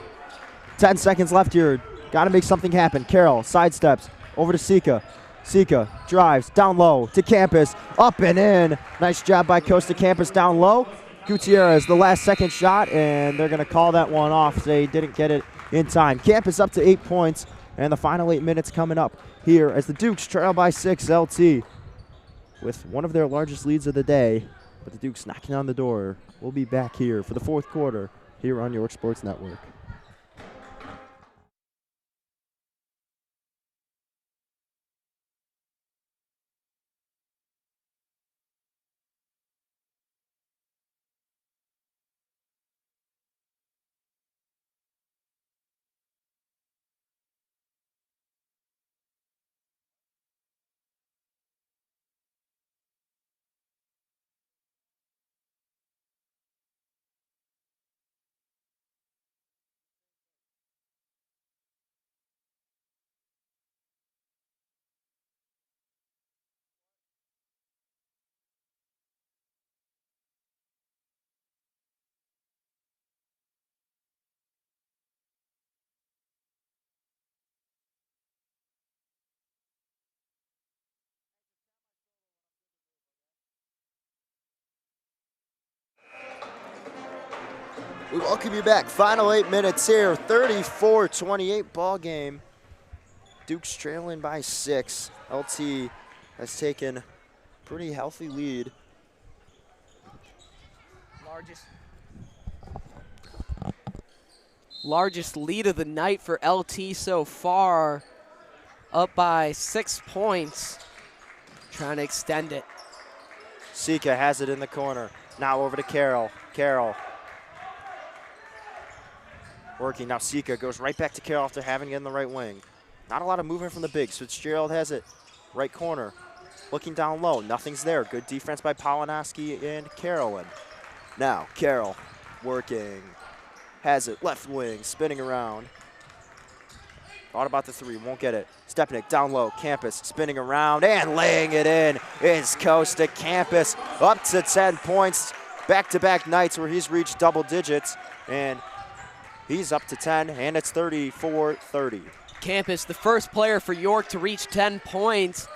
10 seconds left here. Got to make something happen. Carroll sidesteps over to Sika. Sika drives down low to Campus. Up and in. Nice job by Costa Campus down low. Gutierrez, the last second shot, and they're going to call that one off. They didn't get it in time. Campus up to 8 points, and the final 8 minutes coming up here as the Dukes trail by 6 LT with one of their largest leads of the day. But the Dukes knocking on the door. We'll be back here for the 4th quarter here on York Sports Network. We welcome you back. Final 8 minutes here. 34-28 ball game. Dukes trailing by 6. LT has taken pretty healthy lead. Largest lead of the night for LT so far, up by 6 points, trying to extend it. Sika has it in the corner. Now over to Carroll. Carroll working. Now Sika goes right back to Carroll after having it in the right wing. Not a lot of movement from the bigs. Fitzgerald has it right corner. Looking down low. Nothing's there. Good defense by Polinoski and Carolyn. Now Carroll working. Has it left wing. Spinning around. Thought about the three. Won't get it. Stepnick down low. Campus spinning around and laying it in. It's Coast to Campus. Up to 10 points. Back-to-back nights where he's reached double digits. And he's up to 10, and it's 34-30. Campus, the first player for York to reach 10 points.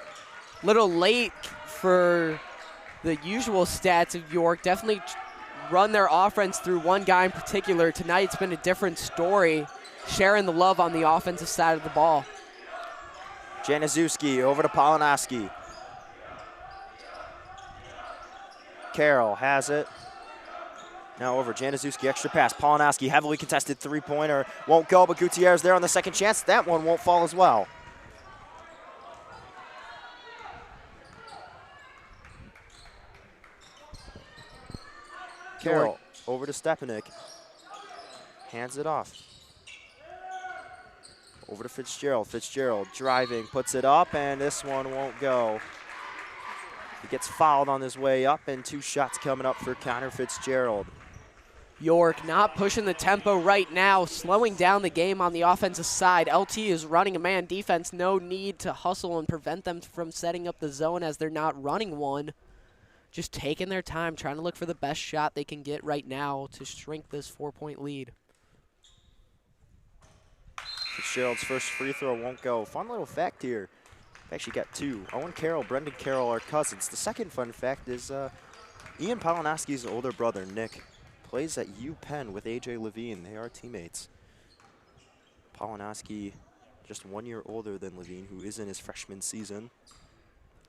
Little late for the usual stats of York. Definitely run their offense through one guy in particular. Tonight it's been a different story, sharing the love on the offensive side of the ball. Januszewski over to Polinoski. Carroll has it. Now over Januszewski, extra pass. Polinoski, heavily contested three-pointer. Won't go, but Gutierrez there on the second chance. That one won't fall as well. Carroll over to Stepanik. Hands it off. Over to Fitzgerald. Fitzgerald driving, puts it up, and this one won't go. He gets fouled on his way up, and 2 shots coming up for Connor Fitzgerald. York not pushing the tempo right now, slowing down the game on the offensive side. LT is running a man defense. No need to hustle and prevent them from setting up the zone as they're not running one. Just taking their time, trying to look for the best shot they can get right now to shrink this 4-point lead. Fitzgerald's first free throw won't go. Fun little fact here. I've actually got 2. Owen Carroll, Brendan Carroll are cousins. The second fun fact is Ian Polinoski's older brother, Nick, plays at UPenn with AJ Levine. They are teammates. Polinoski just 1 year older than Levine, who is in his freshman season.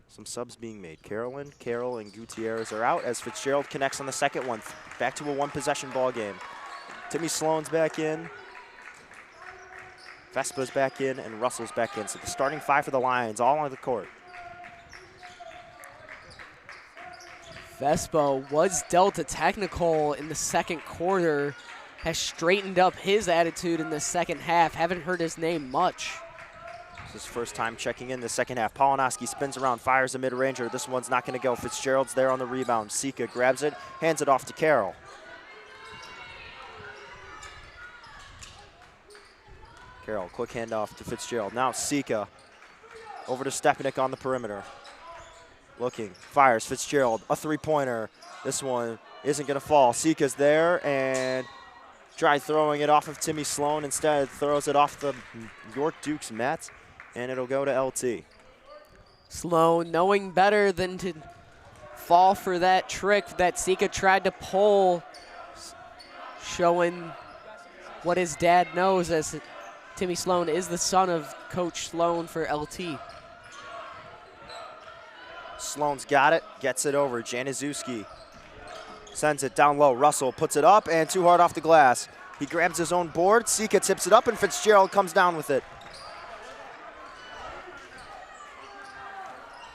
Some subs being made. Carolyn, Carroll, and Gutierrez are out as Fitzgerald connects on the second one. Back to a 1-possession ball game. Timmy Sloan's back in. Vespa's back in, and Russell's back in. So the starting 5 for the Lions, all on the court. Vespa was dealt a technical in the second quarter, has straightened up his attitude in the second half. Haven't heard his name much. This is his first time checking in the second half. Polinoski spins around, fires a mid-ranger. This one's not going to go. Fitzgerald's there on the rebound. Sika grabs it, hands it off to Carroll. Carroll, quick handoff to Fitzgerald. Now Sika over to Stepanik on the perimeter. Looking, fires, Fitzgerald, a three-pointer. This one isn't going to fall. Sika's there and tried throwing it off of Timmy Sloan. Instead, throws it off the York Dukes Mets, and it'll go to LT. Sloan knowing better than to fall for that trick that Sika tried to pull, showing what his dad knows, as Timmy Sloan is the son of Coach Sloan for LT. Sloan's got it, gets it over. Januszewski sends it down low. Russell puts it up, and too hard off the glass. He grabs his own board. Sika tips it up, and Fitzgerald comes down with it.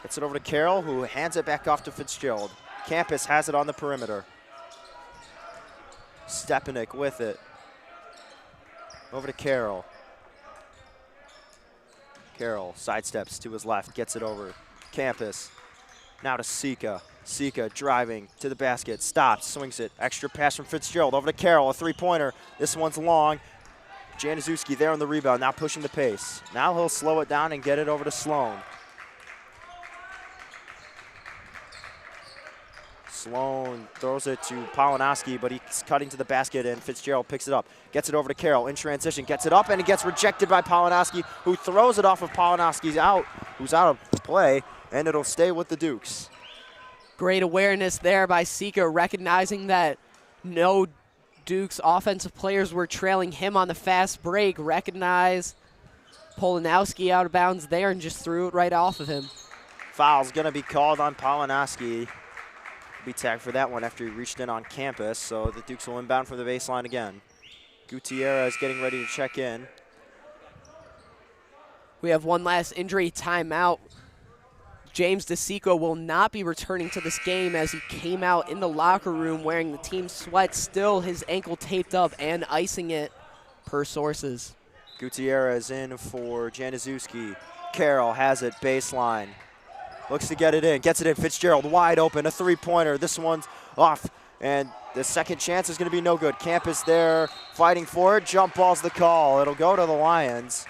Gets it over to Carroll, who hands it back off to Fitzgerald. Campus has it on the perimeter. Stepanik with it. Over to Carroll. Carroll sidesteps to his left, gets it over. Campus. Now to Sika. Sika driving to the basket, stops, swings it. Extra pass from Fitzgerald over to Carroll, a three-pointer. This one's long. Januszewski there on the rebound, now pushing the pace. Now he'll slow it down and get it over to Sloan. Sloan throws it to Polinoski, but he's cutting to the basket, and Fitzgerald picks it up. Gets it over to Carroll in transition, gets it up, and it gets rejected by Polinoski, who throws it off of Polinoski's who's out of play, and it'll stay with the Dukes. Great awareness there by Sika, recognizing that no Dukes offensive players were trailing him on the fast break. Recognized Polonowski out of bounds there and just threw it right off of him. Foul's going to be called on Plamann. Be tagged for that one after he reached in on campus, so the Dukes will inbound from the baseline again. Gutierrez getting ready to check in. We have one last injury timeout. James DeSanto will not be returning to this game as he came out in the locker room wearing the team sweats, still his ankle taped up and icing it per sources. Gutierrez in for Januszewski. Carroll has it, baseline. Looks to get it in, gets it in. Fitzgerald wide open, a three-pointer. This one's off, and the second chance is going to be no good. Campus there, fighting for it. Jump ball's the call. It'll go to the Lions.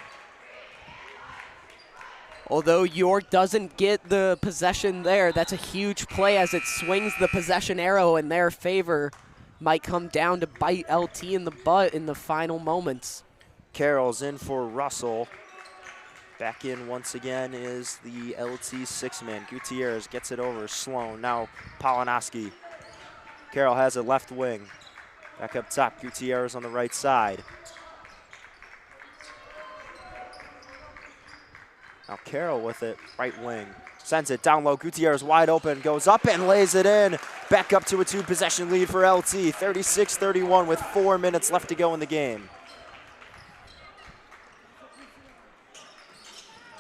Although York doesn't get the possession there, that's a huge play as it swings the possession arrow in their favor. Might come down to bite LT in the butt in the final moments. Carroll's in for Russell. Back in once again is the LT six-man. Gutierrez gets it over Sloan. Now Plamann. Carroll has it left wing. Back up top, Gutierrez on the right side. Now Carroll with it, right wing. Sends it down low, Gutierrez wide open, goes up and lays it in. Back up to a two-possession lead for LT, 36-31 with 4 minutes left to go in the game.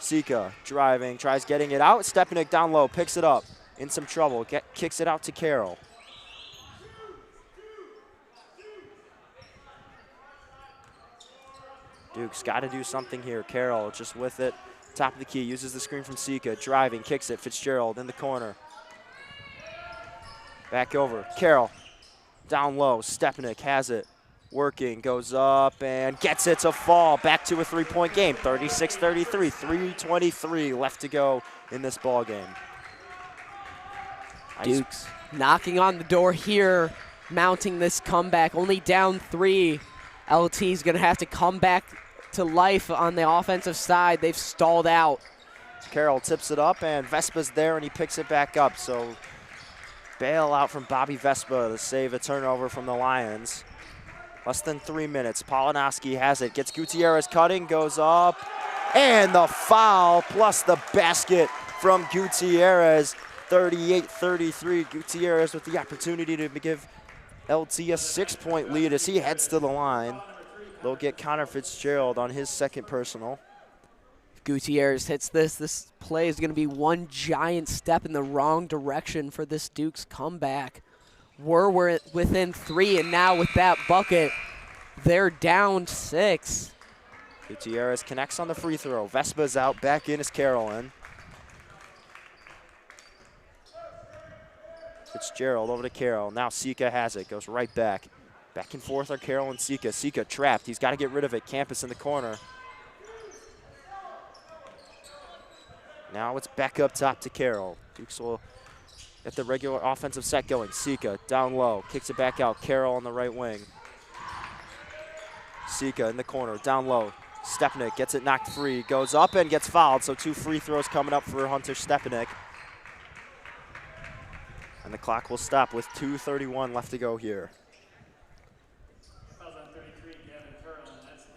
Sika driving, tries getting it out. Stepanek down low, picks it up, in some trouble, kicks it out to Carroll. Duke's got to do something here. Carroll just with it. Top of the key, uses the screen from Sika, driving, kicks it, Fitzgerald in the corner. Back over, Carroll, down low, Stepanek has it, working, goes up and gets it to fall. Back to a three-point game, 36-33, 3:23 left to go in this ball game. Dukes knocking on the door here, mounting this comeback, only down 3. LT's gonna have to come back to life on the offensive side. They've stalled out. Carroll tips it up, and Vespa's there, and he picks it back up. So bail out from Bobby Vespa to save a turnover from the Lions. Less than 3 minutes. Plamann has it, gets Gutierrez cutting, goes up, and the foul plus the basket from Gutierrez. 38-33. Gutierrez with the opportunity to give LT a 6-point lead as he heads to the line. They'll get Connor Fitzgerald on his second personal. Gutierrez hits this. This play is going to be one giant step in the wrong direction for this Dukes comeback. We're within 3, and now with that bucket, they're down 6. Gutierrez connects on the free throw. Vespa's out. Back in is Carroll in. Fitzgerald over to Carroll. Now Sika has it. Goes right back. Back and forth are Carroll and Sika. Sika trapped. He's got to get rid of it. Campus in the corner. Now it's back up top to Carroll. Dukes will get the regular offensive set going. Sika down low. Kicks it back out. Carroll on the right wing. Sika in the corner. Down low. Stepanek gets it knocked free. Goes up and gets fouled. So 2 free throws coming up for Hunter Stepanek. And the clock will stop with 2:31 left to go here.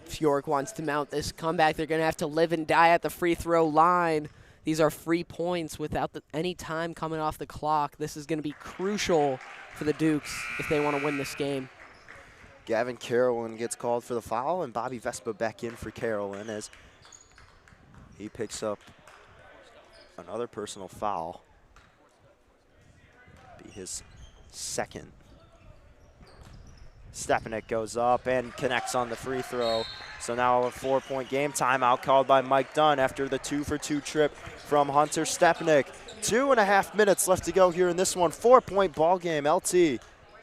If York wants to mount this comeback, they're going to have to live and die at the free throw line. These are free points without any time coming off the clock. This is going to be crucial for the Dukes if they want to win this game. Gavin Carolyn gets called for the foul, and Bobby Vespa back in for Carolyn as he picks up another personal foul. Be his second. Stepanek goes up and connects on the free throw. So now a 4-point game. Timeout called by Mike Dunn after the 2-for-2 trip from Hunter Stepanek. 2.5 minutes left to go here in this one. 4-point ball game. LT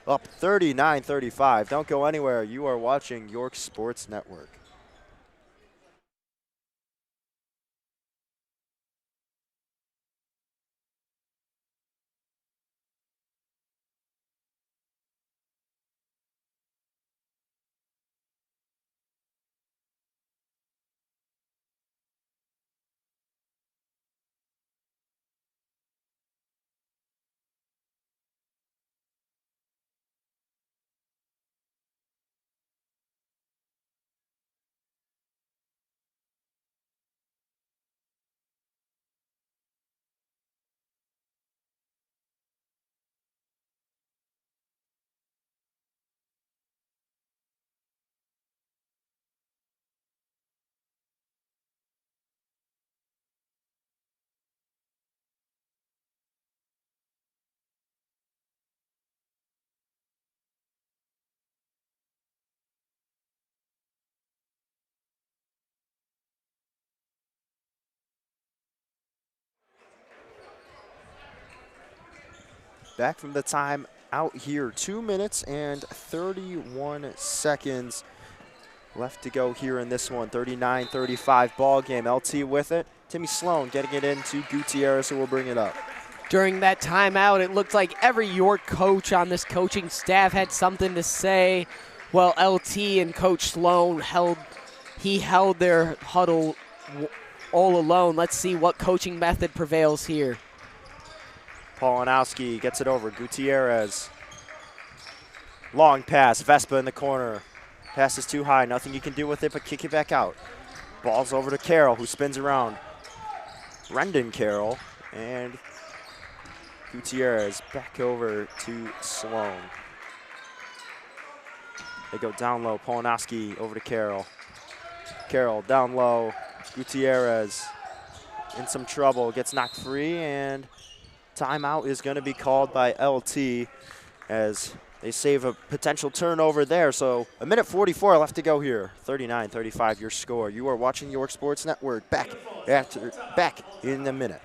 up 39-35. Don't go anywhere. You are watching York Sports Network. Back from the time out here. 2 minutes and 31 seconds left to go here in this one. 39-35 ball game. LT with it. Timmy Sloan getting it into Gutierrez, who will bring it up. During that timeout, it looked like every York coach on this coaching staff had something to say. Well, LT and Coach Sloan held their huddle all alone. Let's see what coaching method prevails here. Polanowski gets it over. Gutierrez. Long pass. Vespa in the corner. Pass is too high. Nothing you can do with it but kick it back out. Ball's over to Carroll, who spins around. Brendan Carroll. And Gutierrez back over to Sloan. They go down low. Polanowski over to Carroll. Carroll down low. Gutierrez in some trouble. Gets knocked free, and timeout is going to be called by LT as they save a potential turnover there. So 1:44 left to go here. 39-35 your score. You are watching York Sports Network. Back in a minute.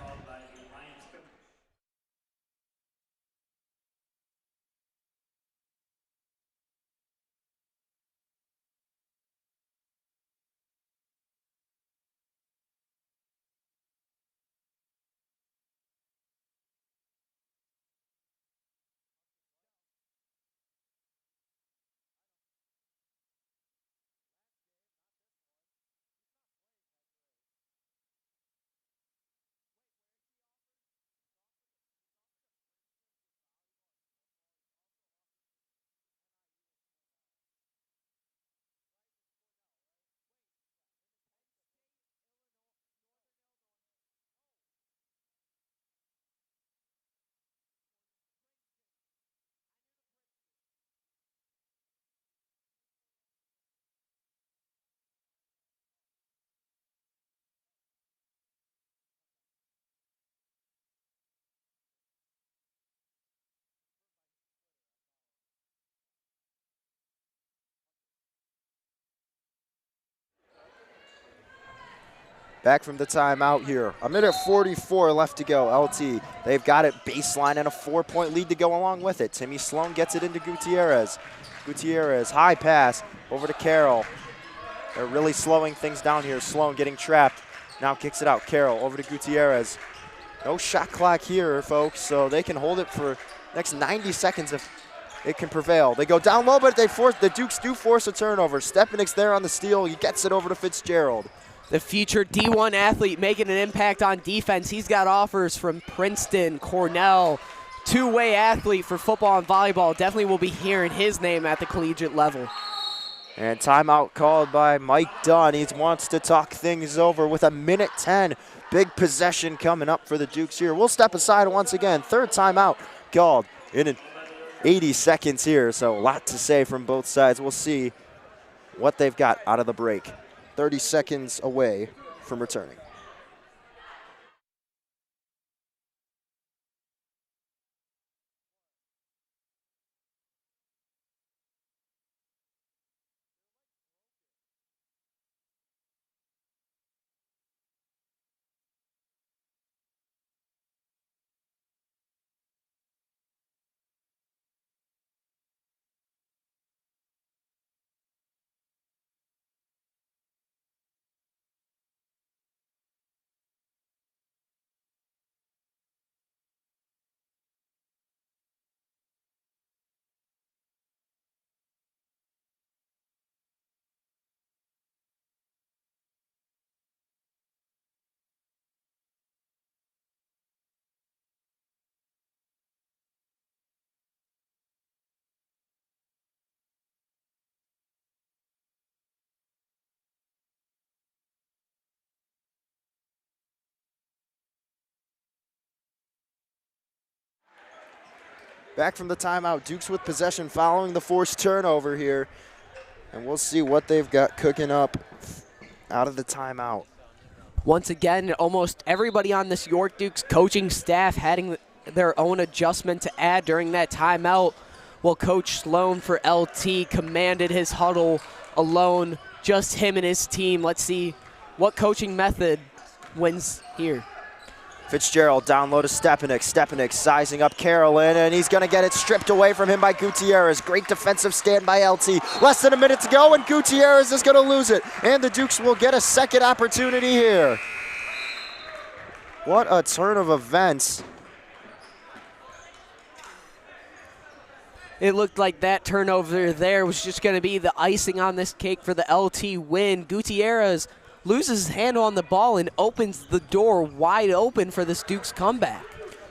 Back from the timeout here. 1:44 left to go. LT, they've got it baseline and a 4-point lead to go along with it. Timmy Sloan gets it into Gutierrez. Gutierrez, high pass over to Carroll. They're really slowing things down here. Sloan getting trapped. Now kicks it out. Carroll over to Gutierrez. No shot clock here, folks, so they can hold it for next 90 seconds if it can prevail. They go down low, but the Dukes do force a turnover. Stepanik's there on the steal. He gets it over to Fitzgerald. The future D1 athlete making an impact on defense. He's got offers from Princeton, Cornell, two-way athlete for football and volleyball. Definitely will be hearing his name at the collegiate level. And timeout called by Mike Dunn. He wants to talk things over with 1:10. Big possession coming up for the Dukes here. We'll step aside once again. Third timeout called in 80 seconds here. So a lot to say from both sides. We'll see what they've got out of the break. 30 seconds away from returning. Back from the timeout, Dukes with possession following the forced turnover here. And we'll see what they've got cooking up out of the timeout. Once again, almost everybody on this York Dukes coaching staff having their own adjustment to add during that timeout, while Coach Sloan for LT commanded his huddle alone, just him and his team. Let's see what coaching method wins here. Fitzgerald down low to Stepanek. Stepanek sizing up Carolyn, and he's going to get it stripped away from him by Gutierrez. Great defensive stand by LT. Less than a minute to go, and Gutierrez is going to lose it. And the Dukes will get a second opportunity here. What a turn of events. It looked like that turnover there was just going to be the icing on this cake for the LT win. Gutierrez loses his handle on the ball and opens the door wide open for this Dukes comeback.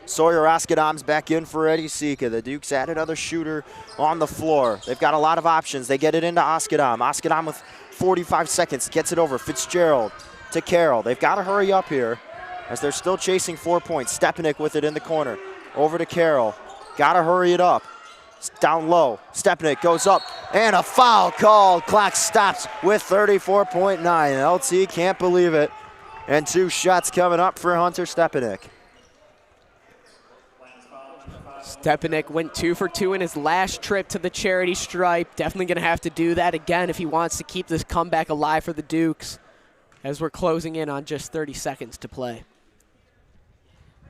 Sawyer Oskadam's back in for Eddie Sika. The Dukes add another shooter on the floor. They've got a lot of options. They get it into Oskadam. Oskadam with 45 seconds gets it over. Fitzgerald to Carroll. They've got to hurry up here as they're still chasing 4 points. Stepanek with it in the corner. Over to Carroll. Got to hurry it up. Down low. Stepanek goes up, and a foul called. Clock stops with 34.9. LT can't believe it. And 2 shots coming up for Hunter Stepanek. Stepanek went 2 for 2 in his last trip to the charity stripe. Definitely going to have to do that again if he wants to keep this comeback alive for the Dukes, as we're closing in on just 30 seconds to play.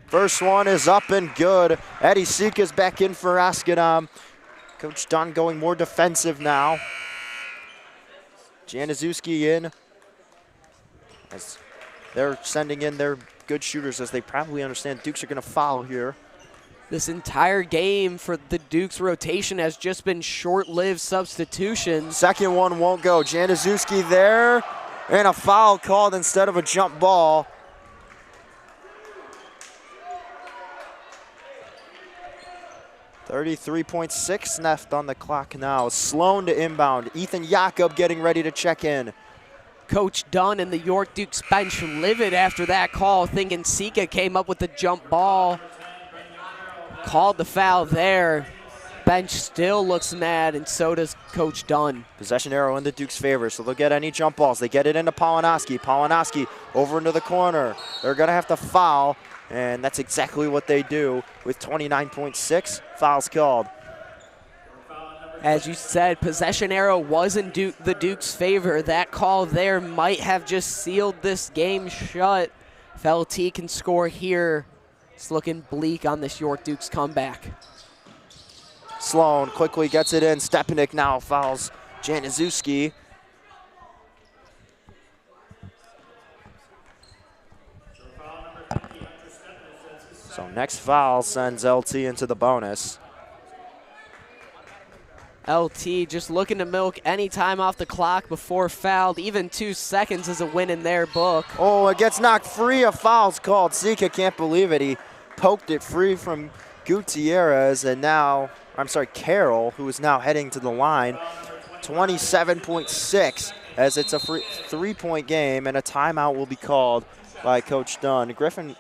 First one is up and good. Eddie Sika's back in for Oskadam. Coach Dunn going more defensive now. Januszewski in. As they're sending in their good shooters, as they probably understand Dukes are going to foul here. This entire game for the Dukes rotation has just been short-lived substitutions. Second one won't go. Januszewski there, and a foul called instead of a jump ball. 33.6 left on the clock now. Sloan to inbound. Ethan Jakob getting ready to check in. Coach Dunn and the York Dukes bench livid after that call, thinking Sika came up with the jump ball. Called the foul there. Bench still looks mad, and so does Coach Dunn. Possession arrow in the Dukes' favor, so they'll get any jump balls. They get it into Polinoski. Polinoski over into the corner. They're going to have to foul, and that's exactly what they do with 29.6 fouls called. As you said, possession arrow was in the Dukes' favor. That call there might have just sealed this game shut. If LT can score here, it's looking bleak on this York Dukes comeback. Sloan quickly gets it in. Stepanek now fouls Januszewski. So next foul sends LT into the bonus. LT just looking to milk any time off the clock before fouled. Even 2 seconds is a win in their book. Oh, it gets knocked free. A foul's called. Sika can't believe it. He poked it free from Gutierrez, and now, I'm sorry, Carroll, who is now heading to the line. 27.6 as it's a three-point game, and a timeout will be called by Coach Dunn. Griffin,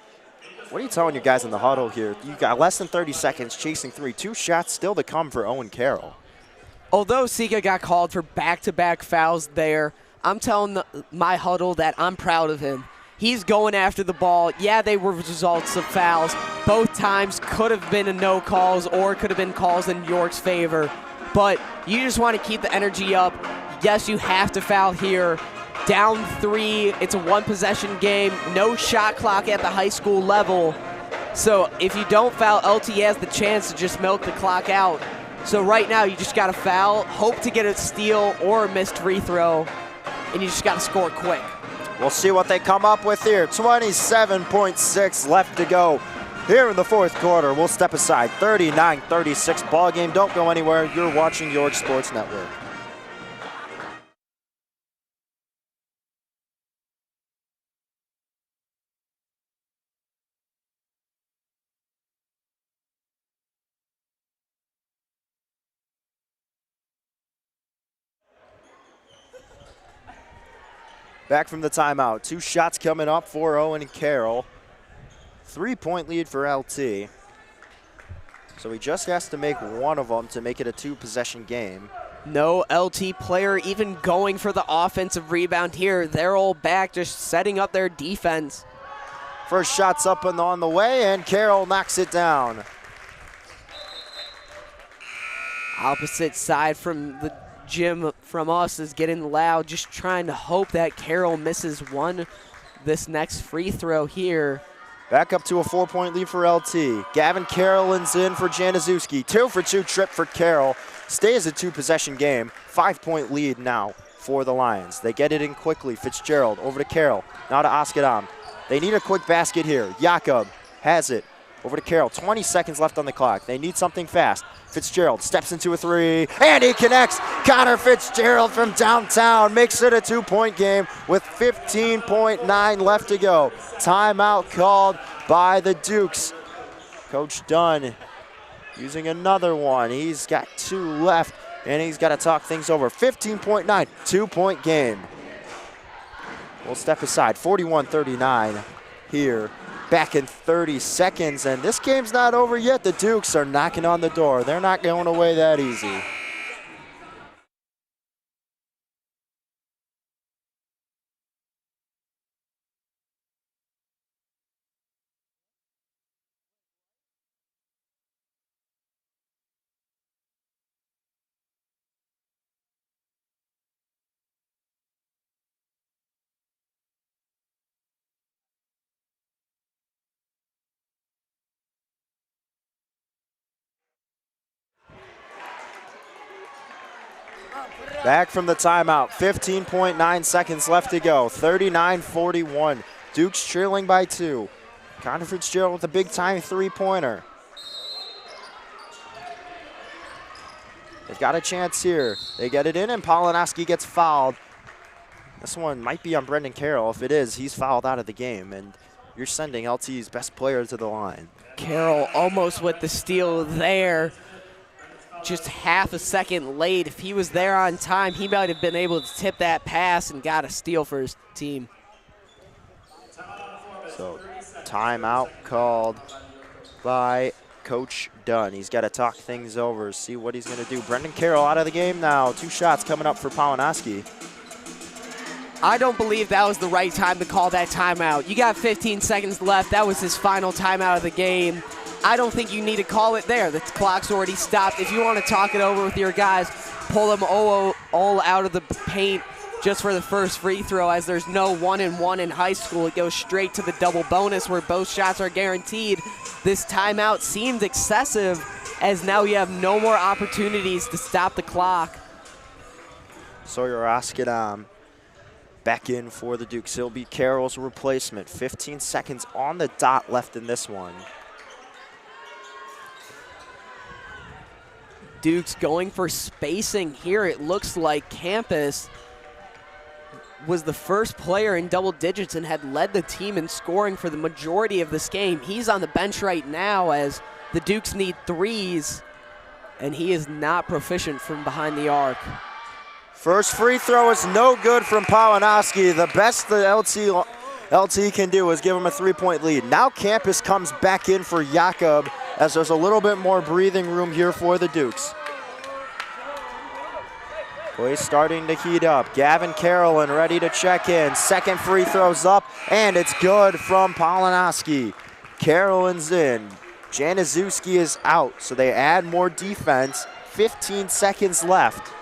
what are you telling your guys in the huddle here? You got less than 30 seconds chasing 3. 2 shots still to come for Owen Carroll. Although Sika got called for back-to-back fouls there, I'm telling my huddle that I'm proud of him. He's going after the ball. Yeah, they were results of fouls. Both times could have been a no calls or could have been calls in York's favor. But you just want to keep the energy up. Yes, you have to foul here. Down 3, it's a 1-possession game. No shot clock at the high school level. So if you don't foul, LT has the chance to just milk the clock out. So right now, you just got to foul, hope to get a steal or a missed free throw, and you just got to score quick. We'll see what they come up with here. 27.6 left to go here in the fourth quarter. We'll step aside. 39-36 ball game. Don't go anywhere. You're watching York Sports Network. Back from the timeout. 2 shots coming up for Owen and Carroll. 3-point lead for LT. So he just has to make one of them to make it a 2-possession game. No LT player even going for the offensive rebound here. They're all back, just setting up their defense. First shot's up and on the way, and Carroll knocks it down. Opposite side from the gym from us is getting loud, just trying to hope that Carroll misses this next free throw here. Back up to a 4-point lead for LT. Gavin Carolyn's in for Januszewski. 2-for-2 trip for Carroll. Stays a 2-possession game. 5-point lead now for the Lions. They get it in quickly. Fitzgerald over to Carroll. Now to Askadam. They need a quick basket here. Jakob has it. Over to Carroll. 20 seconds left on the clock. They need something fast. Fitzgerald steps into a 3, and he connects. Connor Fitzgerald from downtown makes it a 2-point game with 15.9 left to go. Timeout called by the Dukes. Coach Dunn using another one. He's got 2 left, and he's got to talk things over. 15.9, 2-point game. We'll step aside. 41-39 here. Back in 30 seconds, and this game's not over yet. The Dukes are knocking on the door. They're not going away that easy. Back from the timeout, 15.9 seconds left to go, 39-41. Dukes trailing by 2. Connor Fitzgerald with a big-time 3-pointer. They've got a chance here. They get it in, and Polinoski gets fouled. This one might be on Brendan Carroll. If it is, he's fouled out of the game, and you're sending LT's best player to the line. Carroll almost with the steal there. Just half a second late. If he was there on time, he might have been able to tip that pass and got a steal for his team. So timeout called by Coach Dunn. He's got to talk things over, see what he's going to do. Brendan Carroll out of the game now. 2 shots coming up for Polinoski. I don't believe that was the right time to call that timeout. You got 15 seconds left. That was his final timeout of the game. I don't think you need to call it there. The clock's already stopped. If you want to talk it over with your guys, pull them all out of the paint just for the first free throw, as there's no 1-and-1 in high school. It goes straight to the double bonus where both shots are guaranteed. This timeout seemed excessive, as now you have no more opportunities to stop the clock. Sawyer Askadam back in for the Dukes. He'll be Carroll's replacement. 15 seconds on the dot left in this one. Dukes going for spacing here. It looks like Campus was the first player in double digits and had led the team in scoring for the majority of this game. He's on the bench right now as the Dukes need 3s, and he is not proficient from behind the arc. First free throw is no good from Polinoski. The best the LT can do is give him a 3-point lead. Now Campus comes back in for Jakob, as there's a little bit more breathing room here for the Dukes. Play starting to heat up. Gavin Carolyn ready to check in. Second free throw's up, and it's good from Polinoski. Carolyn's in. Januszewski is out, so they add more defense. 15 seconds left.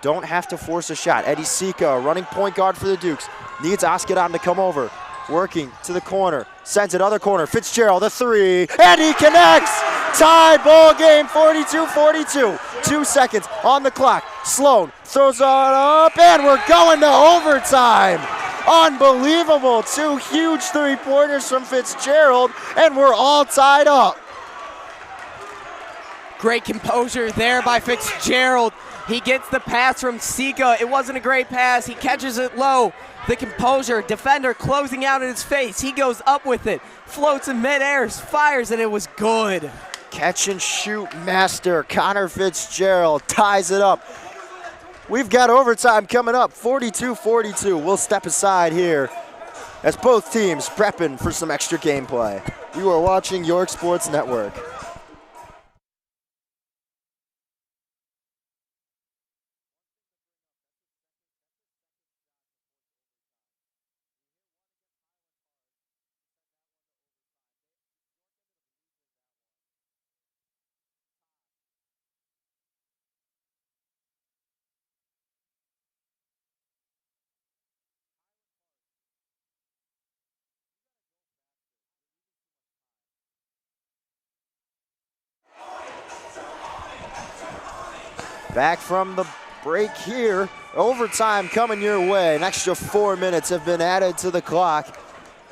Don't have to force a shot. Eddie Sika, running point guard for the Dukes, needs Askadam to come over. Working to the corner, sends it other corner. Fitzgerald, a 3, and he connects! Tie ball game, 42-42. 2 seconds on the clock. Sloan throws it up, and we're going to overtime. Unbelievable. 2 huge 3-pointers from Fitzgerald, and we're all tied up. Great composure there by Fitzgerald. He gets the pass from Sika. It wasn't a great pass. He catches it low. The composure, defender closing out in his face. He goes up with it, floats in midair, fires, and it was good. Catch and shoot master Connor Fitzgerald ties it up. We've got overtime coming up, 42-42. We'll step aside here as both teams prepping for some extra gameplay. You are watching York Sports Network. Back from the break here. Overtime coming your way. An extra 4 minutes have been added to the clock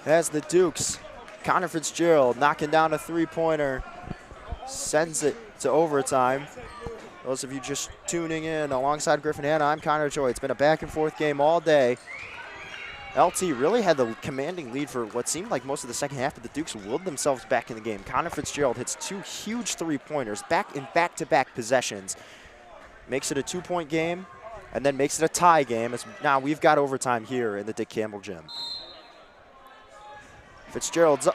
as the Dukes, Connor Fitzgerald knocking down a three-pointer, sends it to overtime. Those of you just tuning in alongside Griffin Hanna, I'm Connor Choi. It's been a back-and-forth game all day. LT really had the commanding lead for what seemed like most of the second half, but the Dukes willed themselves back in the game. Connor Fitzgerald hits 2 huge three-pointers back-to-back possessions. Makes it a 2-point game, and then makes it a tie game. As now we've got overtime here in the Dick Campbell gym. Fitzgerald's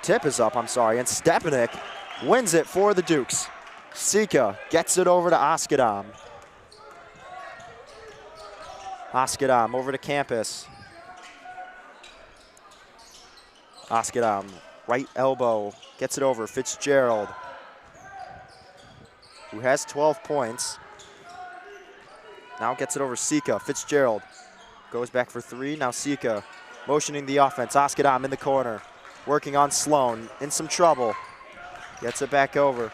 tip is up, and Stepanek wins it for the Dukes. Sika gets it over to Oskadam. Oskadam over to Campus. Oskadam, right elbow, gets it over. Fitzgerald, who has 12 points. Now gets it over Sika. Fitzgerald goes back for 3. Now Sika motioning the offense. Oskadam in the corner, working on Sloan, in some trouble. Gets it back over.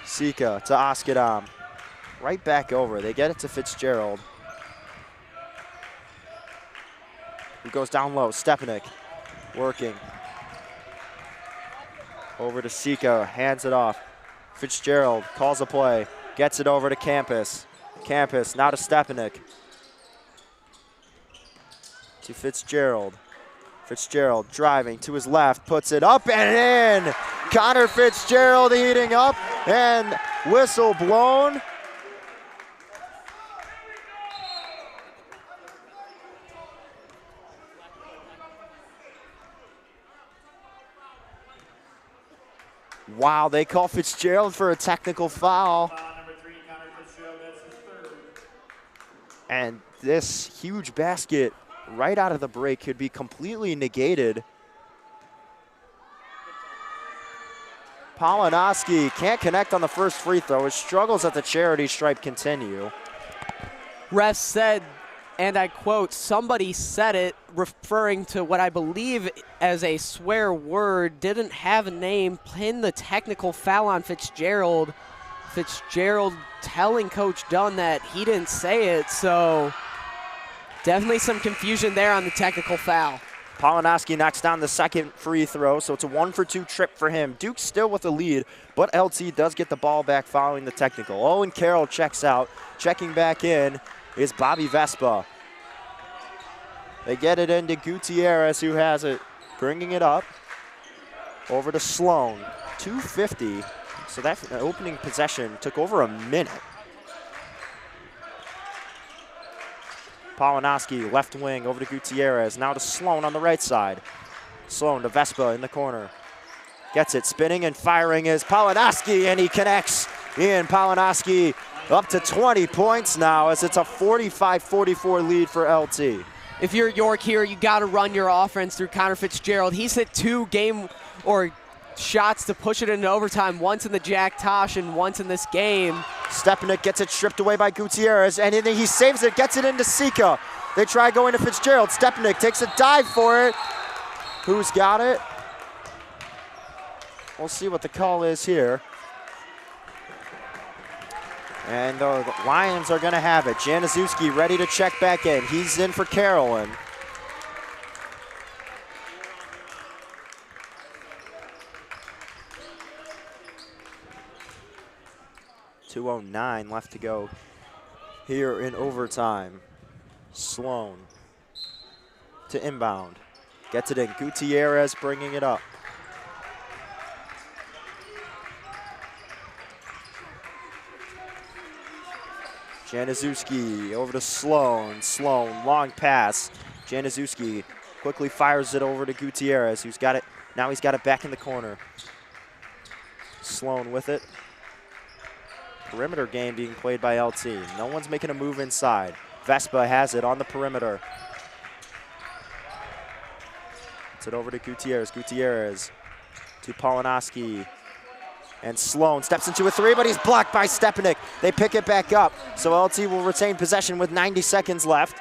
Sika to Oskadam. Right back over. They get it to Fitzgerald, who goes down low. Stepanek working. Over to Sika, hands it off. Fitzgerald calls a play, gets it over to Campus. Campus now to Stepanek. To Fitzgerald. Fitzgerald driving to his left, puts it up and in. Connor Fitzgerald heating up, and whistle blown. Wow, they call Fitzgerald for a technical foul. Number 3, Connor Fitzgerald, that's his 3rd. And this huge basket right out of the break could be completely negated. Polinoski can't connect on the first free throw. His struggles at the charity stripe continue. Ref said, and I quote, somebody said it, referring to what I believe as a swear word, didn't have a name, pinned the technical foul on Fitzgerald. Fitzgerald telling Coach Dunn that he didn't say it, so definitely some confusion there on the technical foul. Polinoski knocks down the second free throw, so it's a 1-for-2 trip for him. Duke still with the lead, but LT does get the ball back following the technical. Owen Carroll checks out. Checking back in is Bobby Vespa. They get it into Gutierrez, who has it, bringing it up over to Sloan. 2:50, so that opening possession took over a minute. Polinoski, left wing, over to Gutierrez. Now to Sloan on the right side. Sloan to Vespa in the corner. Gets it, spinning and firing is Polinoski, and he connects in. Polinoski up to 20 points now, as it's a 45-44 lead for LT. If you're York here, you got to run your offense through Connor Fitzgerald. He's hit 2 shots to push it into overtime, once in the Jack Tosh and once in this game. Stepanek gets it stripped away by Gutierrez, and he saves it, gets it into Sika. They try going to Fitzgerald. Stepanek takes a dive for it. Who's got it? We'll see what the call is here. And the Lions are going to have it. Januszewski ready to check back in. He's in for Carolyn. .209 left to go here in overtime. Sloan to inbound. Gets it in. Gutierrez bringing it up. Januszewski over to Sloan. Sloan, long pass. Januszewski quickly fires it over to Gutierrez, who's got it. Now he's got it back in the corner. Sloan with it. Perimeter game being played by LT. No one's making a move inside. Vespa has it on the perimeter. It's it over to Gutierrez. Gutierrez to Polinoski. And Sloan steps into a 3, but he's blocked by Stepanek. They pick it back up, so LT will retain possession with 90 seconds left.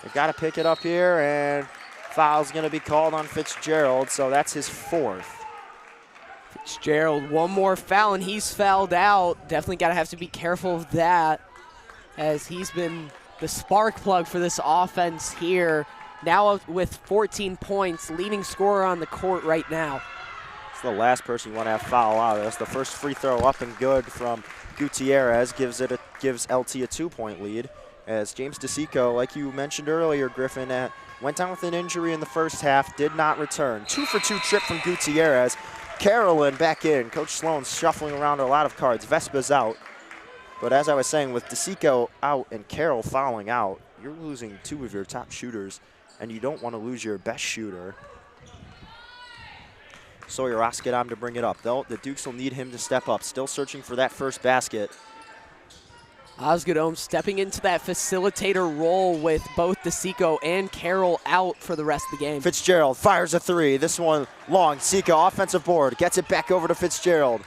They've got to pick it up here, and foul's going to be called on Fitzgerald, so that's his 4th. Fitzgerald, one more foul, and he's fouled out. Definitely got to have to be careful of that, as he's been the spark plug for this offense here. Now up with 14 points, leading scorer on the court right now. It's the last person you want to have foul out. That's the first free throw up and good from Gutierrez. Gives LT a 2-point lead. As James DeSanto, like you mentioned earlier, Griffin, went down with an injury in the first half, did not return. 2-for-2 trip from Gutierrez. Carolyn back in. Coach Sloan's shuffling around a lot of cards. Vespa's out. But as I was saying, with DeSanto out and Carroll fouling out, you're losing 2 of your top shooters, and you don't want to lose your best shooter. Sawyer Oskadam to bring it up. The Dukes will need him to step up. Still searching for that first basket. Osgoodome stepping into that facilitator role with both DeSanto and Carroll out for the rest of the game. Fitzgerald fires a 3. This one long. Sika, offensive board. Gets it back over to Fitzgerald.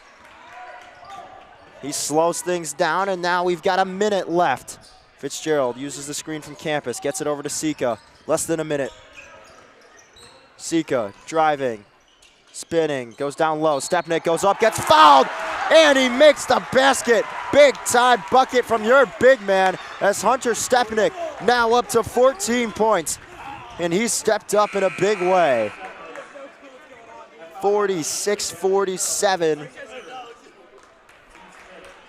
He slows things down, and now we've got a minute left. Fitzgerald uses the screen from campus. Gets it over to Sika. Less than a minute. Sika driving. Spinning. Goes down low. Stepnick goes up. Gets fouled. And he makes the basket. Big time bucket from your big man as Hunter Stepnick now up to 14 points. And he stepped up in a big way. 46-47.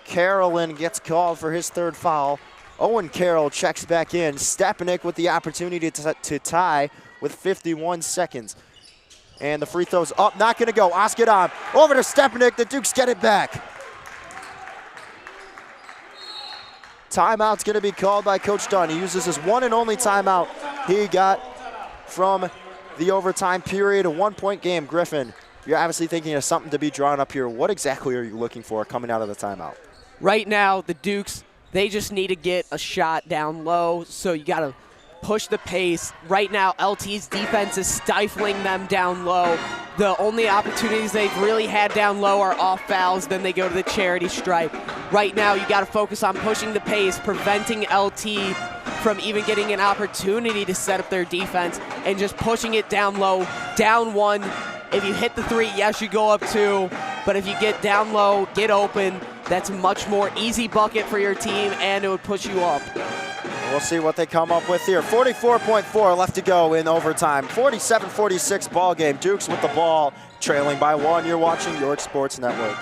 Carolyn gets called for his 3rd foul. Owen Carroll checks back in. Stepnick with the opportunity to tie with 51 seconds. And the free throw's up, not gonna go. Oskadam over to Stepnick, the Dukes get it back. Timeout's gonna be called by Coach Dunn. He uses his one and only timeout he got from the overtime period, a 1-point game. Griffin, you're obviously thinking of something to be drawn up here. What exactly are you looking for coming out of the timeout? Right now, the Dukes, they just need to get a shot down low, so you gotta push the pace. Right now, LT's defense is stifling them down low. The only opportunities they've really had down low are off fouls, then they go to the charity stripe. Right now, you gotta focus on pushing the pace, preventing LT from even getting an opportunity to set up their defense, and just pushing it down low, down 1. If you hit the 3, yes, you go up 2, but if you get down low, get open, that's a much more easy bucket for your team, and it would push you up. We'll see what they come up with here. 44.4 left to go in overtime. 47-46 ball game. Dukes with the ball, trailing by 1. You're watching York Sports Network.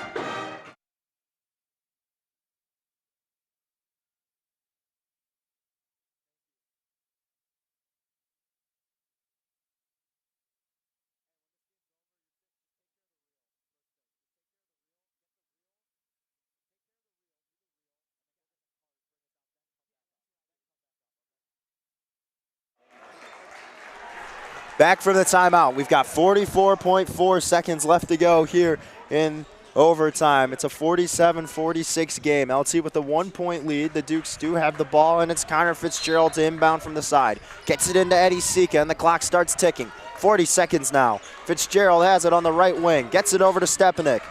Back from the timeout. We've got 44.4 seconds left to go here in overtime. It's a 47-46 game. LT with a 1-point lead. The Dukes do have the ball, and it's Connor Fitzgerald to inbound from the side. Gets it into Eddie Sika, and the clock starts ticking. 40 seconds now. Fitzgerald has it on the right wing. Gets it over to Stepnick.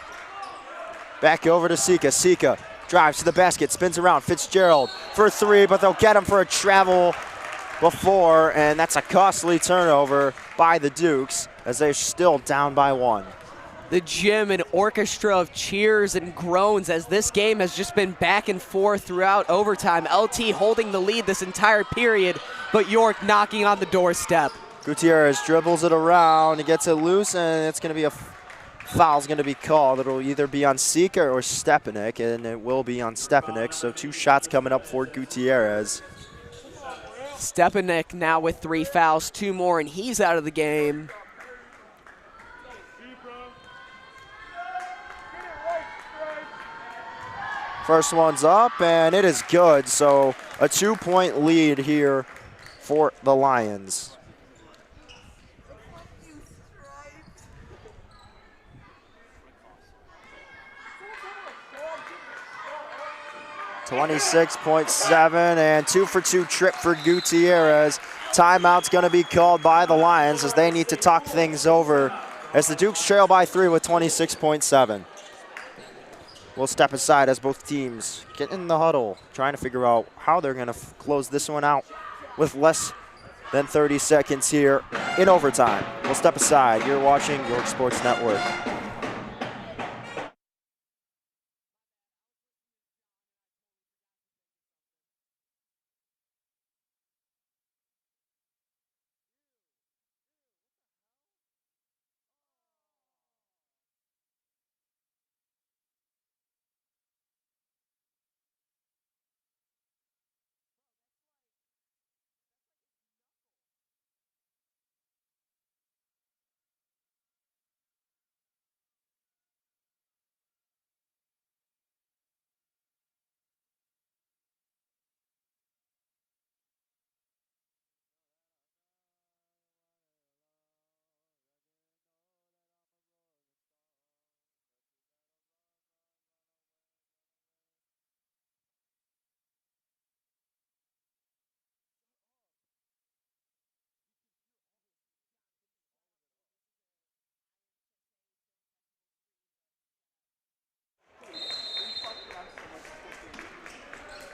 Back over to Sika. Sika drives to the basket, spins around. Fitzgerald for 3, but they'll get him for a travel before, and that's a costly turnover by the Dukes as they're still down by 1. The gym, an orchestra of cheers and groans as this game has just been back and forth throughout overtime. LT holding the lead this entire period, but York knocking on the doorstep. Gutierrez dribbles it around, he gets it loose, and it's going to be a foul's going to be called. It'll either be on Sika or Stepnick, and it will be on Stepnick, so 2 shots coming up for Gutierrez. Stepnick now with 3 fouls, 2 more, and he's out of the game. First one's up, and it is good. So a 2-point lead here for the Lions. .7 and 2-for-2 trip for Gutierrez. Timeout's going to be called by the Lions as they need to talk things over as the Dukes trail by 3 with 26.7. We'll step aside as both teams get in the huddle, trying to figure out how they're going to close this one out with less than 30 seconds here in overtime. We'll step aside. You're watching York Sports Network.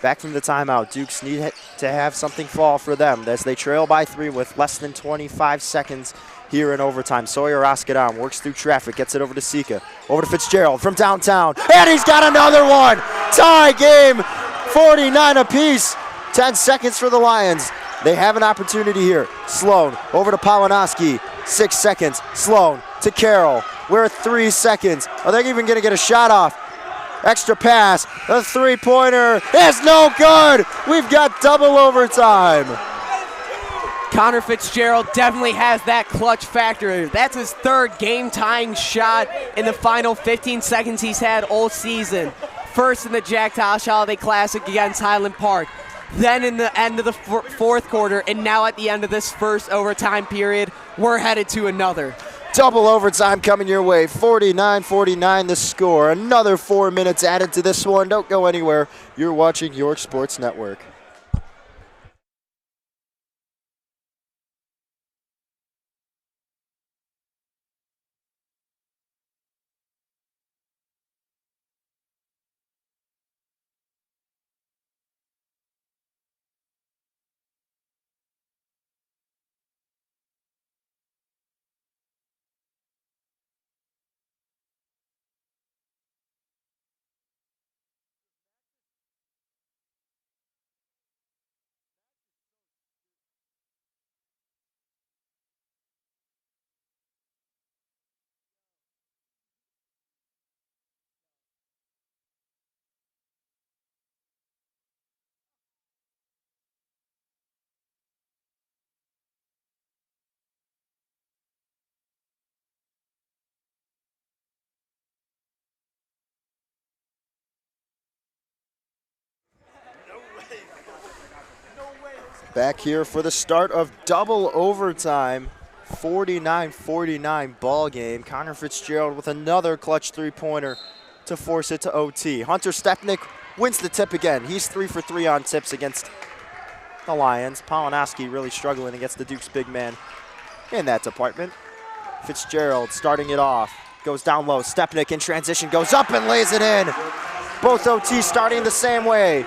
Back from the timeout, Dukes need to have something fall for them as they trail by 3 with less than 25 seconds here in overtime. Sawyer Oskadam works through traffic, gets it over to Sika. Over to Fitzgerald from downtown, and he's got another one! Tie game, 49 apiece. 10 seconds for the Lions. They have an opportunity here. Sloan over to Polinoski, 6 seconds. Sloan to Carroll. We're at 3 seconds. Are they even gonna get a shot off? Extra pass, the three-pointer is no good. We've got double overtime. Connor Fitzgerald definitely has that clutch factor. That's his third game-tying shot in the final 15 seconds he's had all season. First in the Jack Tosh Holiday Classic against Highland Park. Then in the end of the fourth quarter, and now at the end of this first overtime period, we're headed to another. Double overtime coming your way, 49-49 the score. Another 4 minutes added to this one. Don't go anywhere. You're watching York Sports Network. Back here for the start of double overtime. 49-49 ball game. Connor Fitzgerald with another clutch three-pointer to force it to OT. Hunter Stepnick wins the tip again. He's 3 for 3 on tips against the Lions. Polinoski really struggling against the Duke's big man in that department. Fitzgerald starting it off. Goes down low. Stepnick in transition goes up and lays it in. Both OT starting the same way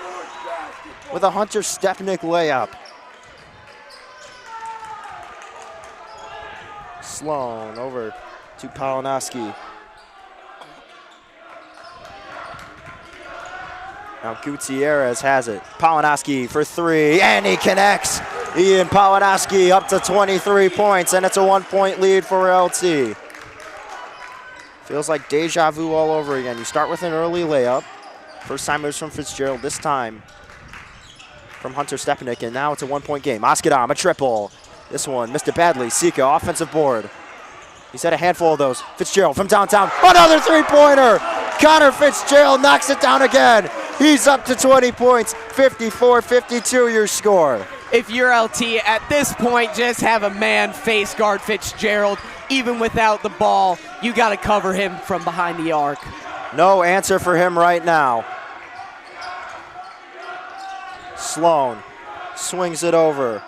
with a Hunter Stepnick layup. Sloan over to Polinoski. Now Gutierrez has it. Polinoski for 3, and he connects. Ian Polinoski up to 23 points, and it's a 1-point lead for LT. Feels like deja vu all over again. You start with an early layup. First time it was from Fitzgerald, this time from Hunter Stepnick, and now it's a 1-point game. Oskadam, a triple. This one missed it badly. Sika, offensive board. He's had a handful of those. Fitzgerald from downtown, another three-pointer. Connor Fitzgerald knocks it down again. He's up to 20 points, 54-52 your score. If you're LT at this point, just have a man face guard Fitzgerald. Even without the ball, you got to cover him from behind the arc. No answer for him right now. Sloan swings it over.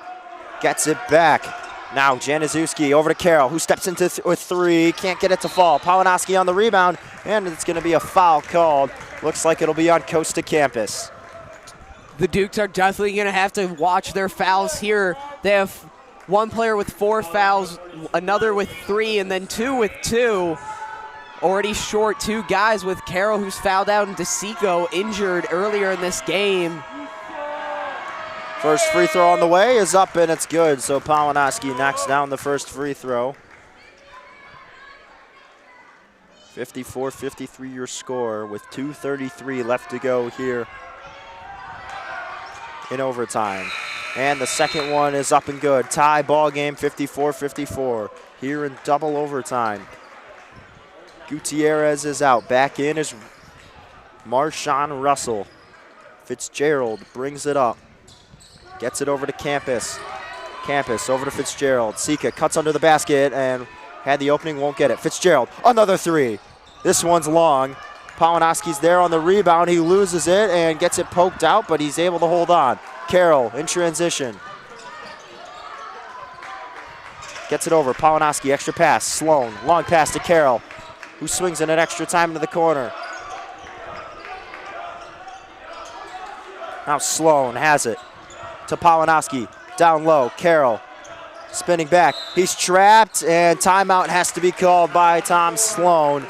Gets it back. Now Januszewski over to Carroll, who steps into with 3. Can't get it to fall. Polinoski on the rebound, and it's going to be a foul called. Looks like it'll be on Costa Campus. The Dukes are definitely going to have to watch their fouls here. They have one player with 4 fouls, another with 3, and then 2 with 2. Already short 2 guys with Carroll, who's fouled out, and DeSanto injured earlier in this game. First free throw on the way is up, and it's good. So Polinoski knocks down the first free throw. 54-53 your score with 2:33 left to go here in overtime. And the second one is up and good. Tie ball game, 54-54 here in double overtime. Gutierrez is out. Back in is Marshawn Russell. Fitzgerald brings it up. Gets it over to Campus. Campus over to Fitzgerald. Sika cuts under the basket and had the opening, won't get it. Fitzgerald, another 3. This one's long. Polinoski's there on the rebound. He loses it and gets it poked out, but he's able to hold on. Carroll in transition. Gets it over. Polinoski, extra pass. Sloan, long pass to Carroll, who swings in an extra time into the corner. Now Sloan has it to Polonowski. Down low, Carroll spinning back. He's trapped, and timeout has to be called by Tom Sloan.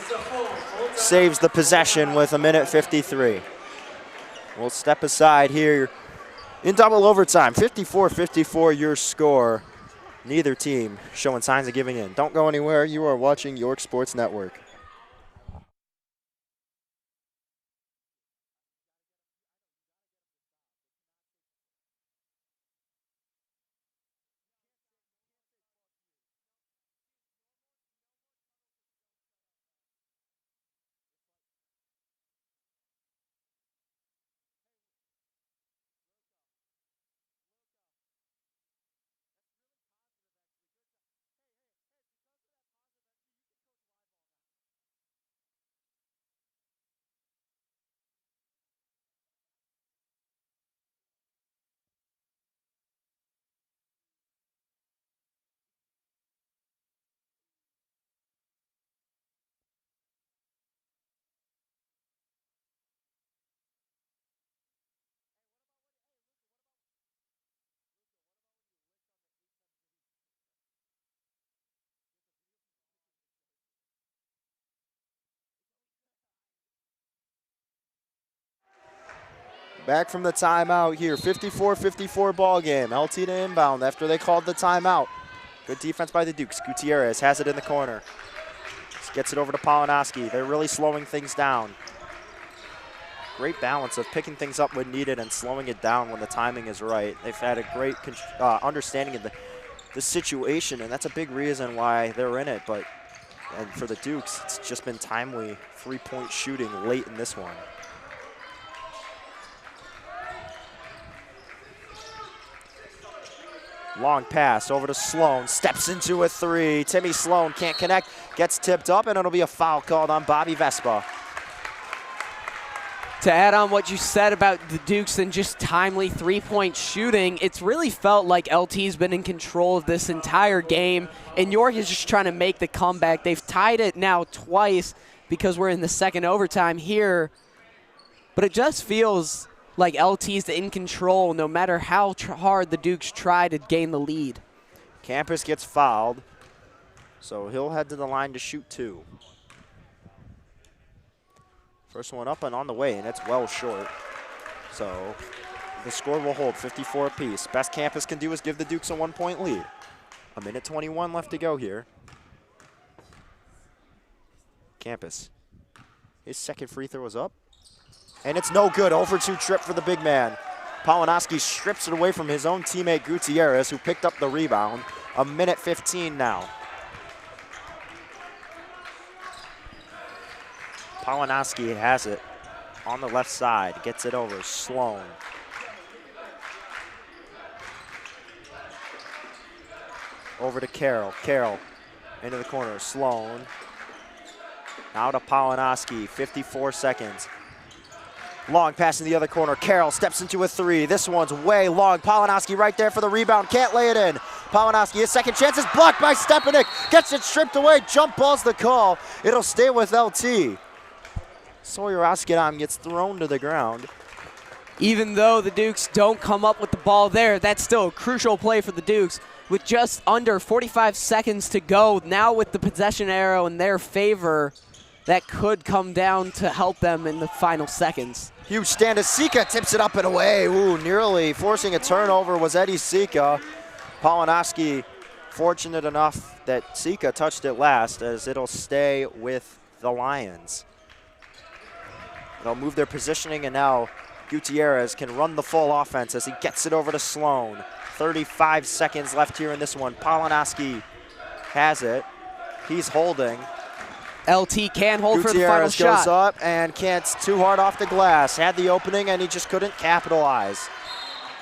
Saves the possession with 1:53. We'll step aside here in double overtime. 54-54 your score. Neither team showing signs of giving in. Don't go anywhere. You are watching York Sports Network. Back from the timeout here, 54-54 ball game. LT to inbound after they called the timeout. Good defense by the Dukes. Gutierrez has it in the corner. Just gets it over to Polonowski. They're really slowing things down. Great balance of picking things up when needed and slowing it down when the timing is right. They've had a great understanding of the situation, and that's a big reason why they're in it. And for the Dukes, it's just been timely three-point shooting late in this one. Long pass over to Sloan, steps into a three. Timmy Sloan can't connect, gets tipped up, and it'll be a foul called on Bobby Vespa. To add on what you said about the Dukes and just timely three-point shooting, it's really felt like LT's been in control of this entire game, and York is just trying to make the comeback. They've tied it now twice because we're in the second overtime here, but it just feels like LT's in control no matter how hard the Dukes try to gain the lead. Campus gets fouled, so he'll head to the line to shoot two. First one up and on the way, and it's well short. So the score will hold 54 apiece. Best Campus can do is give the Dukes a 1-point lead. 1:21 left to go here. Campus, his second free throw is up. And it's no good. 0-for-2 trip for the big man. Polonowski strips it away from his own teammate Gutierrez, who picked up the rebound. 1:15 now. Polonowski has it on the left side. Gets it over. Sloan. Over to Carroll. Carroll into the corner. Sloan. Now to Polonowski. 54 seconds. Long pass in the other corner. Carroll steps into a three. This one's way long. Polonowski right there for the rebound. Can't lay it in. Polonowski, his second chance is blocked by Stepanik. Gets it stripped away. Jump ball's the call. It'll stay with LT. Sawyer Askedam gets thrown to the ground. Even though the Dukes don't come up with the ball there, that's still a crucial play for the Dukes. With just under 45 seconds to go, now with the possession arrow in their favor, that could come down to help them in the final seconds. Huge stand as Sika tips it up and away. Ooh, nearly forcing a turnover was Eddie Sika. Polonowski fortunate enough that Sika touched it last, as it'll stay with the Lions. They'll move their positioning, and now Gutierrez can run the full offense as he gets it over to Sloan. 35 seconds left here in this one. Polonowski has it. He's holding. LT can hold for the final shot. Gutierrez goes up and can't, too hard off the glass. Had the opening and he just couldn't capitalize.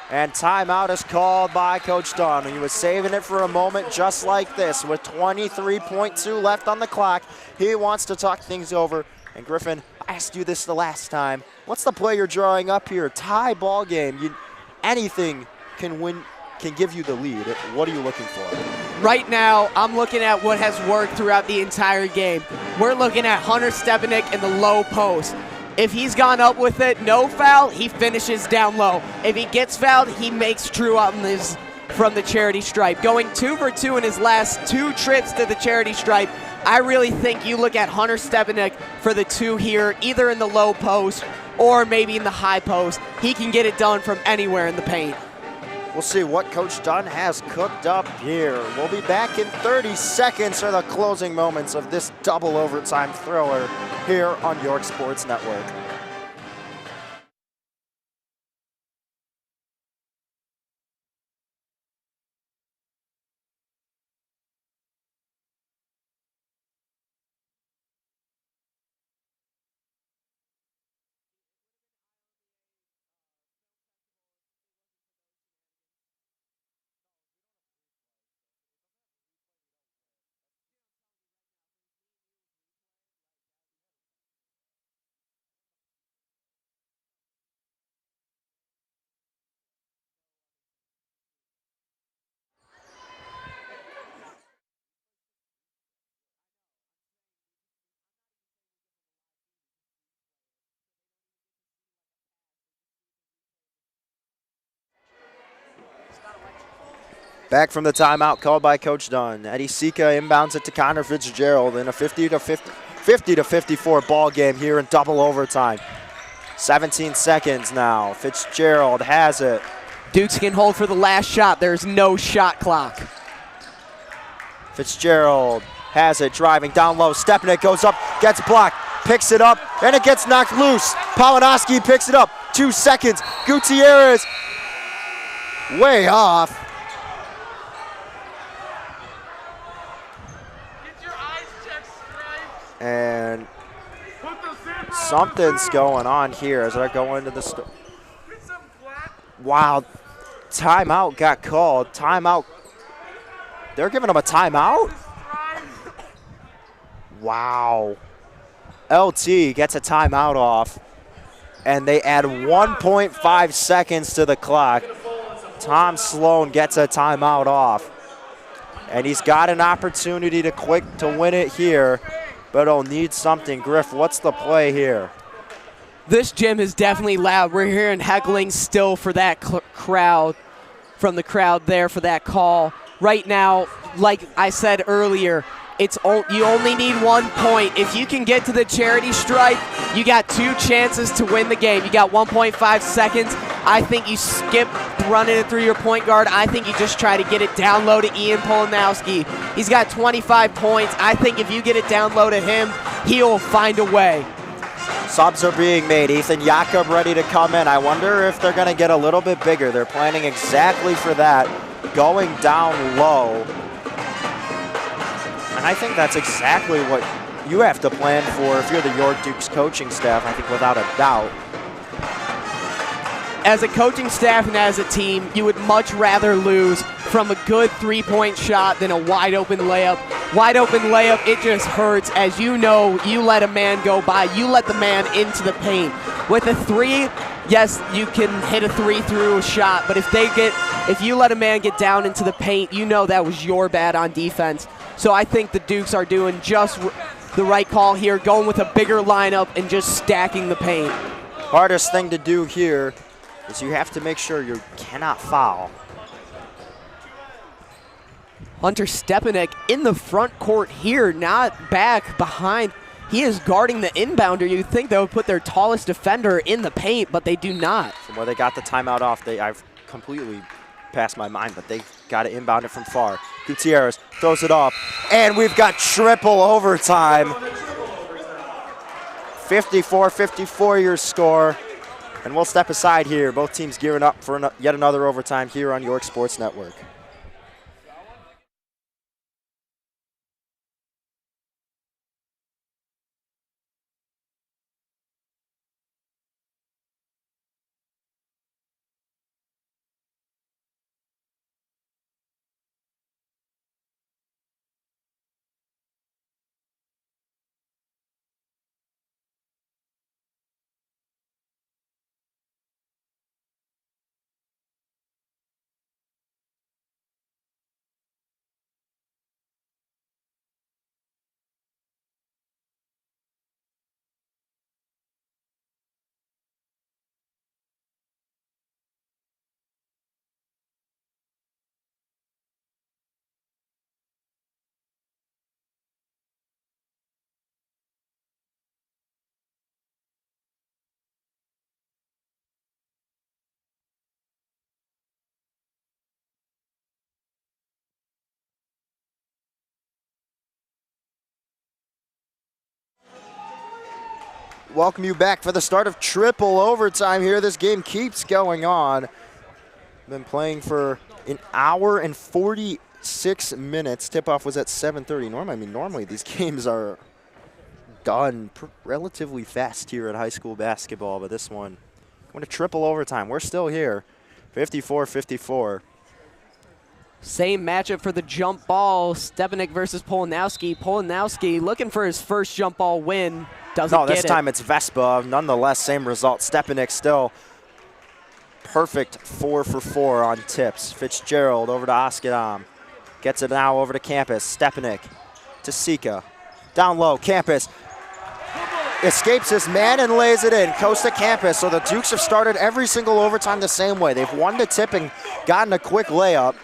And timeout is called by Coach Dunn. He was saving it for a moment just like this. With 23.2 left on the clock, he wants to talk things over. And Griffin, I asked you this the last time. What's the play you're drawing up here? Tie ball game. Anything can win, can give you the lead. What are you looking for? Right now, I'm looking at what has worked throughout the entire game. We're looking at Hunter Stepanik in the low post. If he's gone up with it, no foul, he finishes down low. If he gets fouled, he makes true on his from the charity stripe. Going 2 for 2 in his last 2 trips to the charity stripe. I really think you look at Hunter Stepanek for the 2 here, either in the low post or maybe in the high post. He can get it done from anywhere in the paint. We'll see what Coach Dunn has cooked up here. We'll be back in 30 seconds for the closing moments of this double overtime thriller here on York Sports Network. Back from the timeout called by Coach Dunn. Eddie Sika inbounds it to Connor Fitzgerald in a 50 to 54 ball game here in double overtime. 17 seconds now. Fitzgerald has it. Dukes can hold for the last shot. There's no shot clock. Fitzgerald has it, driving down low. Stepanek goes up, gets blocked, picks it up, and it gets knocked loose. Polinoski picks it up. 2 seconds. Gutierrez way off. And something's going on here as I go into the store. Wow, timeout got called. Timeout. They're giving him a timeout? Wow. LT gets a timeout off, and they add 1.5 seconds to the clock. Tom Sloan gets a timeout off, and he's got an opportunity to win it here. But he'll need something. Griff, what's the play here? This gym is definitely loud. We're hearing heckling still for that crowd, from the crowd there for that call. Right now, like I said earlier, you only need 1 point. If you can get to the charity stripe, you got 2 chances to win the game. You got 1.5 seconds. I think you skip running it through your point guard. I think you just try to get it down low to Ian Polanowski. He's got 25 points. I think if you get it down low to him, he'll find a way. Subs are being made. Ethan Jakob ready to come in. I wonder if they're going to get a little bit bigger. They're planning exactly for that, going down low. And I think that's exactly what you have to plan for if you're the York Dukes coaching staff, I think without a doubt. As a coaching staff and as a team, you would much rather lose from a good 3-point shot than a wide open layup. Wide open layup, it just hurts. As you know, you let a man go by, you let the man into the paint. With a 3, yes, you can hit a 3 through a shot, but if you let a man get down into the paint, you know that was your bad on defense. So I think the Dukes are doing just the right call here, going with a bigger lineup and just stacking the paint. Hardest thing to do here is you have to make sure you cannot foul. Hunter Stepanek in the front court here, not back behind. He is guarding the inbounder. You'd think they would put their tallest defender in the paint, but they do not. From where they got the timeout off, I've completely passed my mind, but they got it inbounded from far. Gutierrez throws it off, and we've got triple overtime. 54-54 your score. And we'll step aside here. Both teams gearing up for yet another overtime here on York Sports Network. welcome you back for the start of triple overtime here. This game keeps going on. Been playing for an hour and 46 minutes. Tip-off was at 7:30. Normally these games are done relatively fast here at high school basketball, but this one going to triple overtime. We're still here, 54-54. Same matchup for the jump ball, Stepanek versus Polanowski. Polanowski looking for his first jump ball win, doesn't get it. No, this time it's Vespa. Nonetheless, same result. Stepanek still perfect 4 for 4 on tips. Fitzgerald over to Oskadam. Gets it now over to Campus. Stepanek to Sika. Down low, Campus escapes his man and lays it in. Coast to Campus. So the Dukes have started every single overtime the same way. They've won the tip and gotten a quick layup.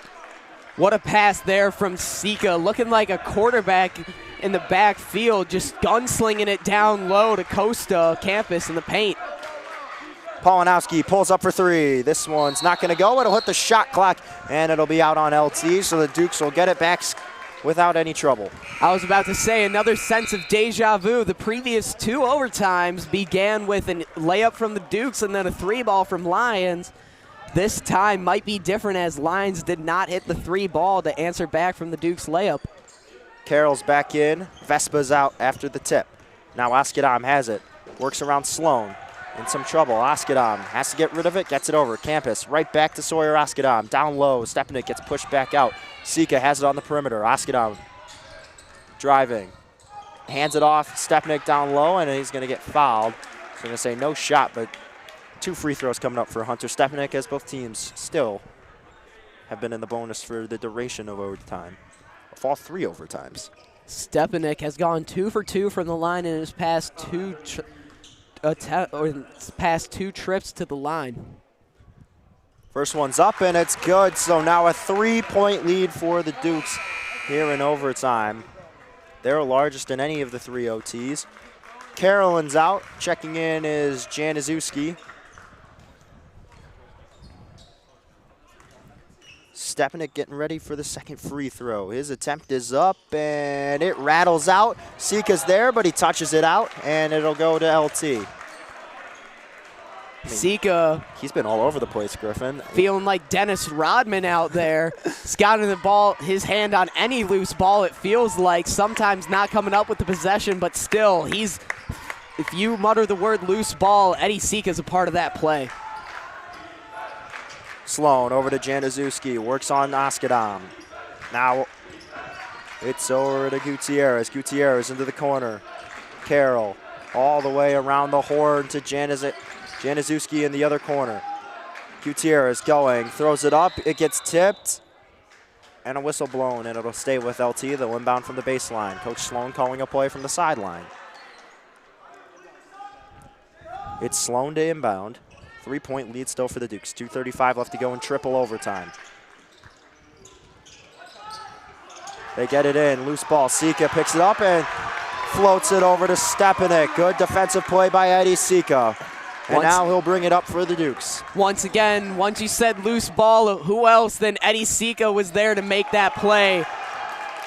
What a pass there from Sika, looking like a quarterback in the backfield, just gunslinging it down low to Costa Campus in the paint. Polanowski pulls up for 3. This one's not going to go. It'll hit the shot clock, and it'll be out on LT, so the Dukes will get it back without any trouble. I was about to say another sense of deja vu. The previous 2 overtimes began with a layup from the Dukes and then a 3 ball from Lyons. This time might be different as Lyons did not hit the 3 ball to answer back from the Dukes layup. Carroll's back in. Vespa's out after the tip. Now Oskadam has it. Works around Sloan. In some trouble. Oskadam has to get rid of it. Gets it over. Campus right back to Sawyer Oskadam. Down low. Stepanek gets pushed back out. Sika has it on the perimeter. Oskadam driving. Hands it off. Stepanek down low, and he's going to get fouled. So I'm going to say no shot, but 2 free throws coming up for Hunter Stepanek, as both teams still have been in the bonus for the duration of overtime. Of all 3 overtimes. Stepanek has gone 2 for 2 from the line in his past 2 trips to the line. First one's up, and it's good. So now a 3-point lead for the Dukes here in overtime. They're largest in any of the 3 OTs. Carolyn's out. Checking in is Januszewski. Stepanek getting ready for the second free throw. His attempt is up, and it rattles out. Sika's there, but he touches it out, and it'll go to LT. Sika. He's been all over the place, Griffin. Feeling like Dennis Rodman out there. Scouting the ball, his hand on any loose ball, it feels like. Sometimes not coming up with the possession, but still, if you mutter the word loose ball, Eddie Sika's a part of that play. Sloan over to Januszewski, works on Oskadam. Now it's over to Gutierrez. Gutierrez into the corner. Carroll all the way around the horn to Januszewski in the other corner. Gutierrez going, throws it up, it gets tipped, and a whistle blown, and it'll stay with LT. They'll inbound from the baseline. Coach Sloan calling a play from the sideline. It's Sloan to inbound. 3-point lead still for the Dukes. 2:35 left to go in triple overtime. They get it in. Loose ball. Sika picks it up and floats it over to Stepanek. Good defensive play by Eddie Sika. And now he'll bring it up for the Dukes. Once again, once you said loose ball, who else than Eddie Sika was there to make that play?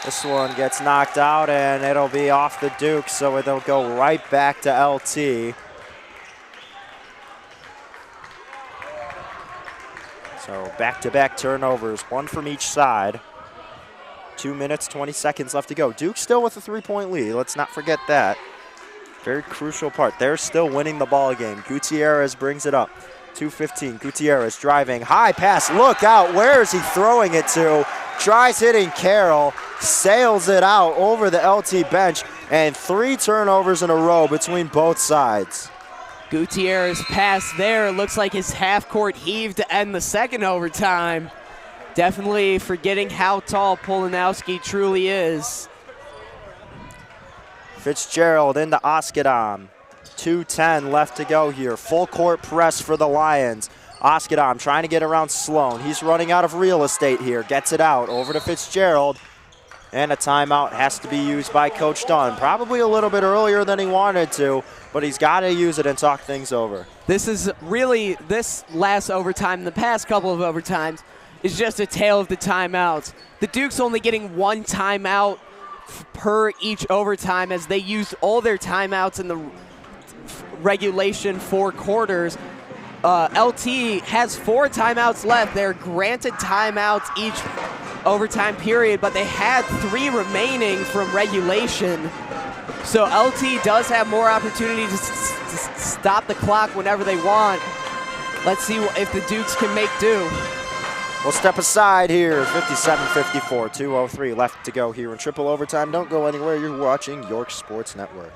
This one gets knocked out, and it'll be off the Dukes, so it'll go right back to LT. So back-to-back turnovers, 1 from each side. 2 minutes, 20 seconds left to go. Duke still with a 3-point lead. Let's not forget that. Very crucial part. They're still winning the ball game. Gutierrez brings it up. 2:15. Gutierrez driving. High pass. Look out. Where is he throwing it to? Tries hitting Carroll. Sails it out over the LT bench. And 3 turnovers in a row between both sides. Gutierrez pass there. Looks like his half-court heave to end the second overtime. Definitely forgetting how tall Polanowski truly is. Fitzgerald into Oskadam. 2:10 left to go here. Full court press for the Lions. Oskadam trying to get around Sloan. He's running out of real estate here. Gets it out over to Fitzgerald. And a timeout has to be used by Coach Dunn. Probably a little bit earlier than he wanted to, but he's got to use it and talk things over. This is really, this last overtime, the past couple of overtimes, is just a tale of the timeouts. The Duke's only getting 1 timeout per each overtime as they used all their timeouts in the regulation 4 quarters. LT has 4 timeouts left. They're granted timeouts each overtime period, but they had 3 remaining from regulation. So LT does have more opportunity to stop the clock whenever they want. Let's see if the Dukes can make do. We'll step aside here. 57-54, 2:03 left to go here in triple overtime. Don't go anywhere. You're watching York Sports Network.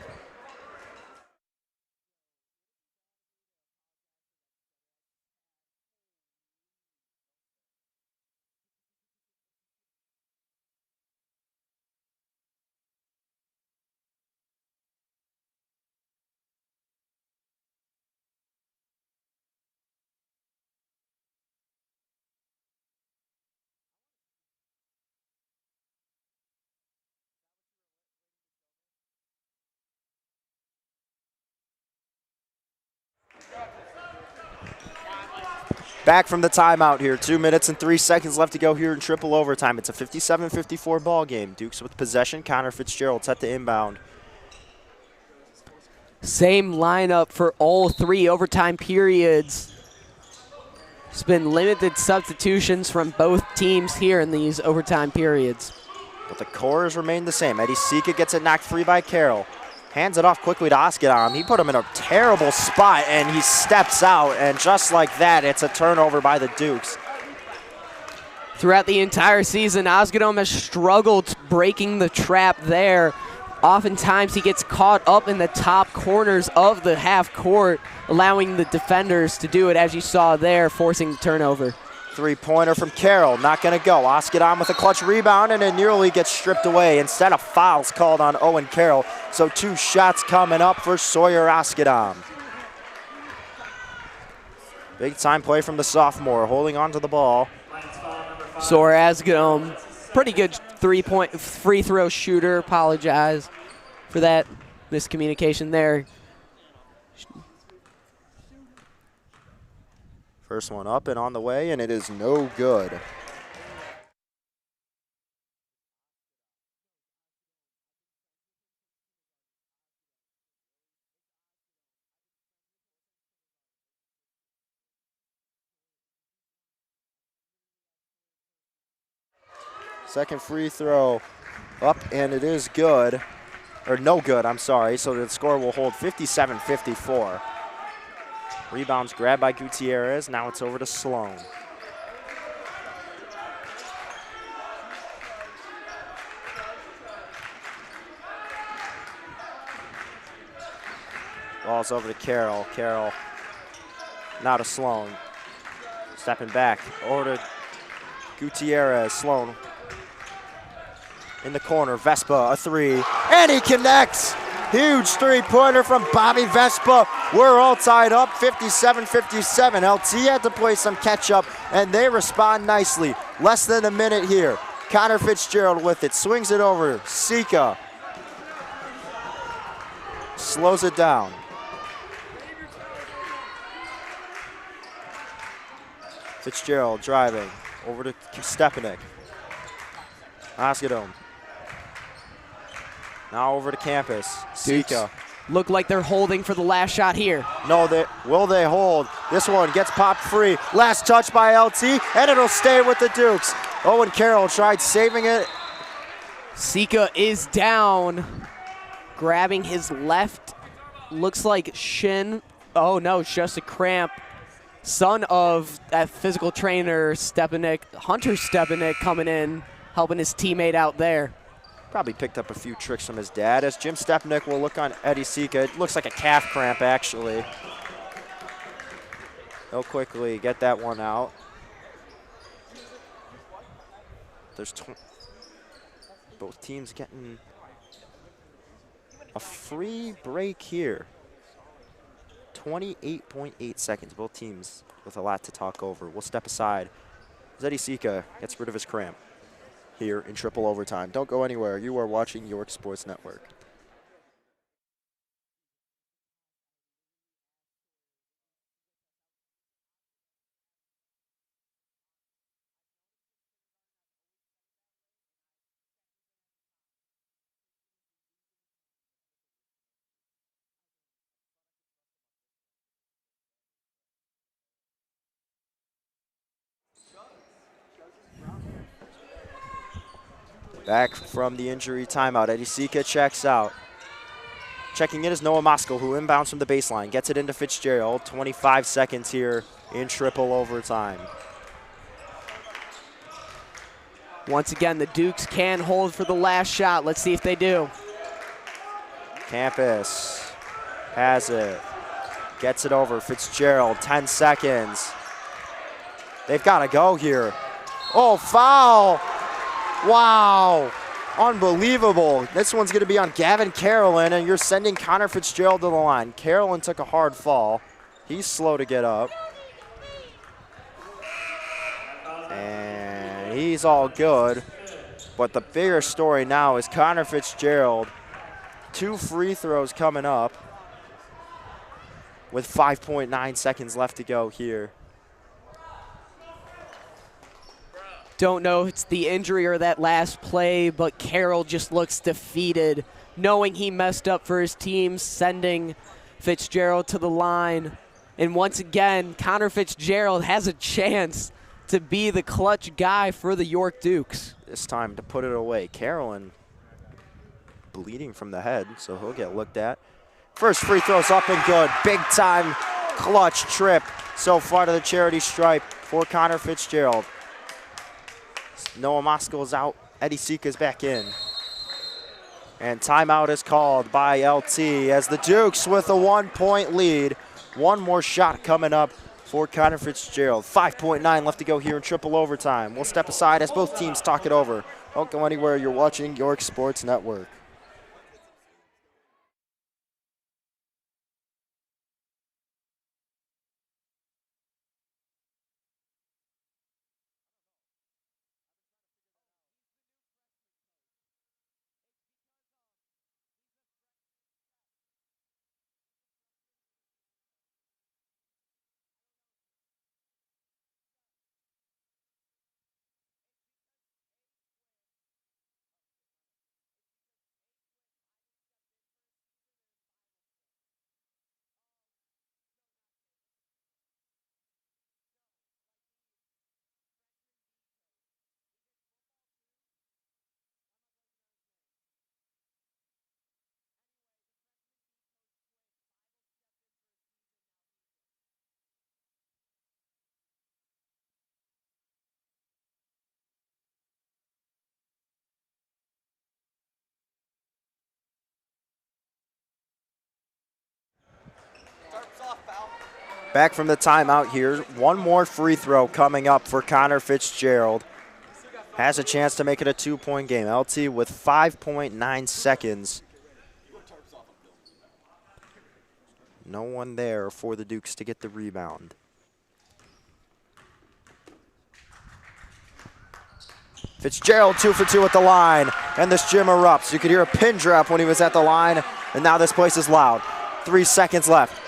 Back from the timeout here. 2 minutes and 3 seconds left to go here in triple overtime. It's a 57-54 ball game. Dukes with possession. Connor Fitzgerald set to inbound. Same lineup for all 3 overtime periods. There's been limited substitutions from both teams here in these overtime periods. But the cores remain the same. Eddie Sika gets it knocked free by Carroll. Hands it off quickly to Oskadam. He put him in a terrible spot, and he steps out, and just like that, it's a turnover by the Dukes. Throughout the entire season, Oskadam has struggled breaking the trap there. Oftentimes, he gets caught up in the top corners of the half court, allowing the defenders to do it, as you saw there, forcing the turnover. Three-pointer from Carroll, not going to go. Oskadam with a clutch rebound, and it nearly gets stripped away. Instead of fouls called on Owen Carroll, so 2 shots coming up for Sawyer Oskadam. Big-time play from the sophomore, holding on to the ball. Sawyer Oskadam, pretty good three-point free throw shooter. Apologize for that miscommunication there. First one up and on the way, and it is no good. Second free throw up, and it is good. Or no good, I'm sorry. So the score will hold 57-54. Rebounds grabbed by Gutierrez. Now it's over to Sloan. Ball's over to Carroll. Carroll now to Sloan. Stepping back over to Gutierrez. Sloan in the corner. Vespa, a 3. And he connects. Huge three-pointer from Bobby Vespa. We're all tied up, 57-57. LT had to play some catch-up, and they respond nicely. Less than a minute here. Connor Fitzgerald with it, swings it over. Sika slows it down. Fitzgerald driving over to Stepanek. Oskadam. Now over to campus. Sika. Look like they're holding for the last shot here. No, will they hold? This one gets popped free. Last touch by LT, and it'll stay with the Dukes. Owen Carroll tried saving it. Sika is down, grabbing his left, looks like shin. Oh no, it's just a cramp. Son of that physical trainer, Stepanek, Hunter Stepanek, coming in, helping his teammate out there. Probably picked up a few tricks from his dad. As Jim Stepanek will look on Eddie Sika. It looks like a calf cramp, actually. He'll quickly get that one out. There's both teams getting a free break here. 28.8 seconds. Both teams with a lot to talk over. We'll step aside as Eddie Sika gets rid of his cramp here in triple overtime. Don't go anywhere. You are watching York Sports Network. Back from the injury timeout, Edisika checks out. Checking in is Noah Moskal, who inbounds from the baseline. Gets it into Fitzgerald. 25 seconds here in triple overtime. Once again, the Dukes can hold for the last shot. Let's see if they do. Campus has it. Gets it over. Fitzgerald, 10 seconds. They've got to go here. Oh, foul. Wow. Unbelievable. This one's going to be on Gavin Carolyn, and you're sending Connor Fitzgerald to the line. Carolyn took a hard fall. He's slow to get up. And he's all good. But the bigger story now is Connor Fitzgerald. 2 free throws coming up with 5.9 seconds left to go here. Don't know if it's the injury or that last play, but Carroll just looks defeated, knowing he messed up for his team, sending Fitzgerald to the line. And once again, Connor Fitzgerald has a chance to be the clutch guy for the York Dukes. This time to put it away. Carolyn bleeding from the head, so he'll get looked at. First free throw's up and good. Big time clutch trip so far to the charity stripe for Connor Fitzgerald. Noah Moskal is out. Edisika's back in. And timeout is called by LT as the Dukes with a 1-point lead. One more shot coming up for Connor Fitzgerald. 5.9 left to go here in triple overtime. We'll step aside as both teams talk it over. Don't go anywhere. You're watching York Sports Network. Back from the timeout here. One more free throw coming up for Connor Fitzgerald. Has a chance to make it a 2-point game. LT with 5.9 seconds. No one there for the Dukes to get the rebound. Fitzgerald 2 for 2 at the line, and this gym erupts. You could hear a pin drop when he was at the line, and now this place is loud. 3 seconds left.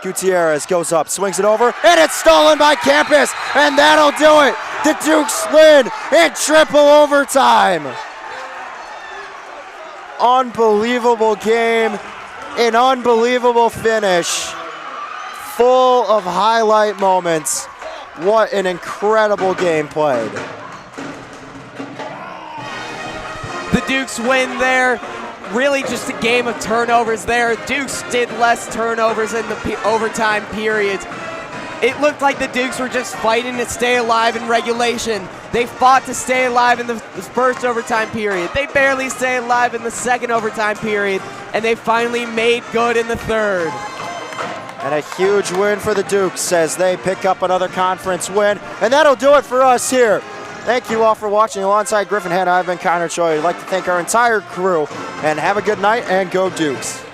Gutierrez goes up, swings it over, and it's stolen by Campus, and that'll do it. The Dukes win in triple overtime. Unbelievable game, an unbelievable finish, full of highlight moments. What an incredible game played. The Dukes win there. Really just a game of turnovers there. Dukes did less turnovers in the overtime periods. It looked like the Dukes were just fighting to stay alive in regulation. They fought to stay alive in the first overtime period. They barely stayed alive in the second overtime period, and they finally made good in the third. And a huge win for the Dukes as they pick up another conference win. And that'll do it for us here. Thank you all for watching. Alongside Griffin, Hanna, I've been Choi. I'd like to thank our entire crew, and have a good night, and go Dukes.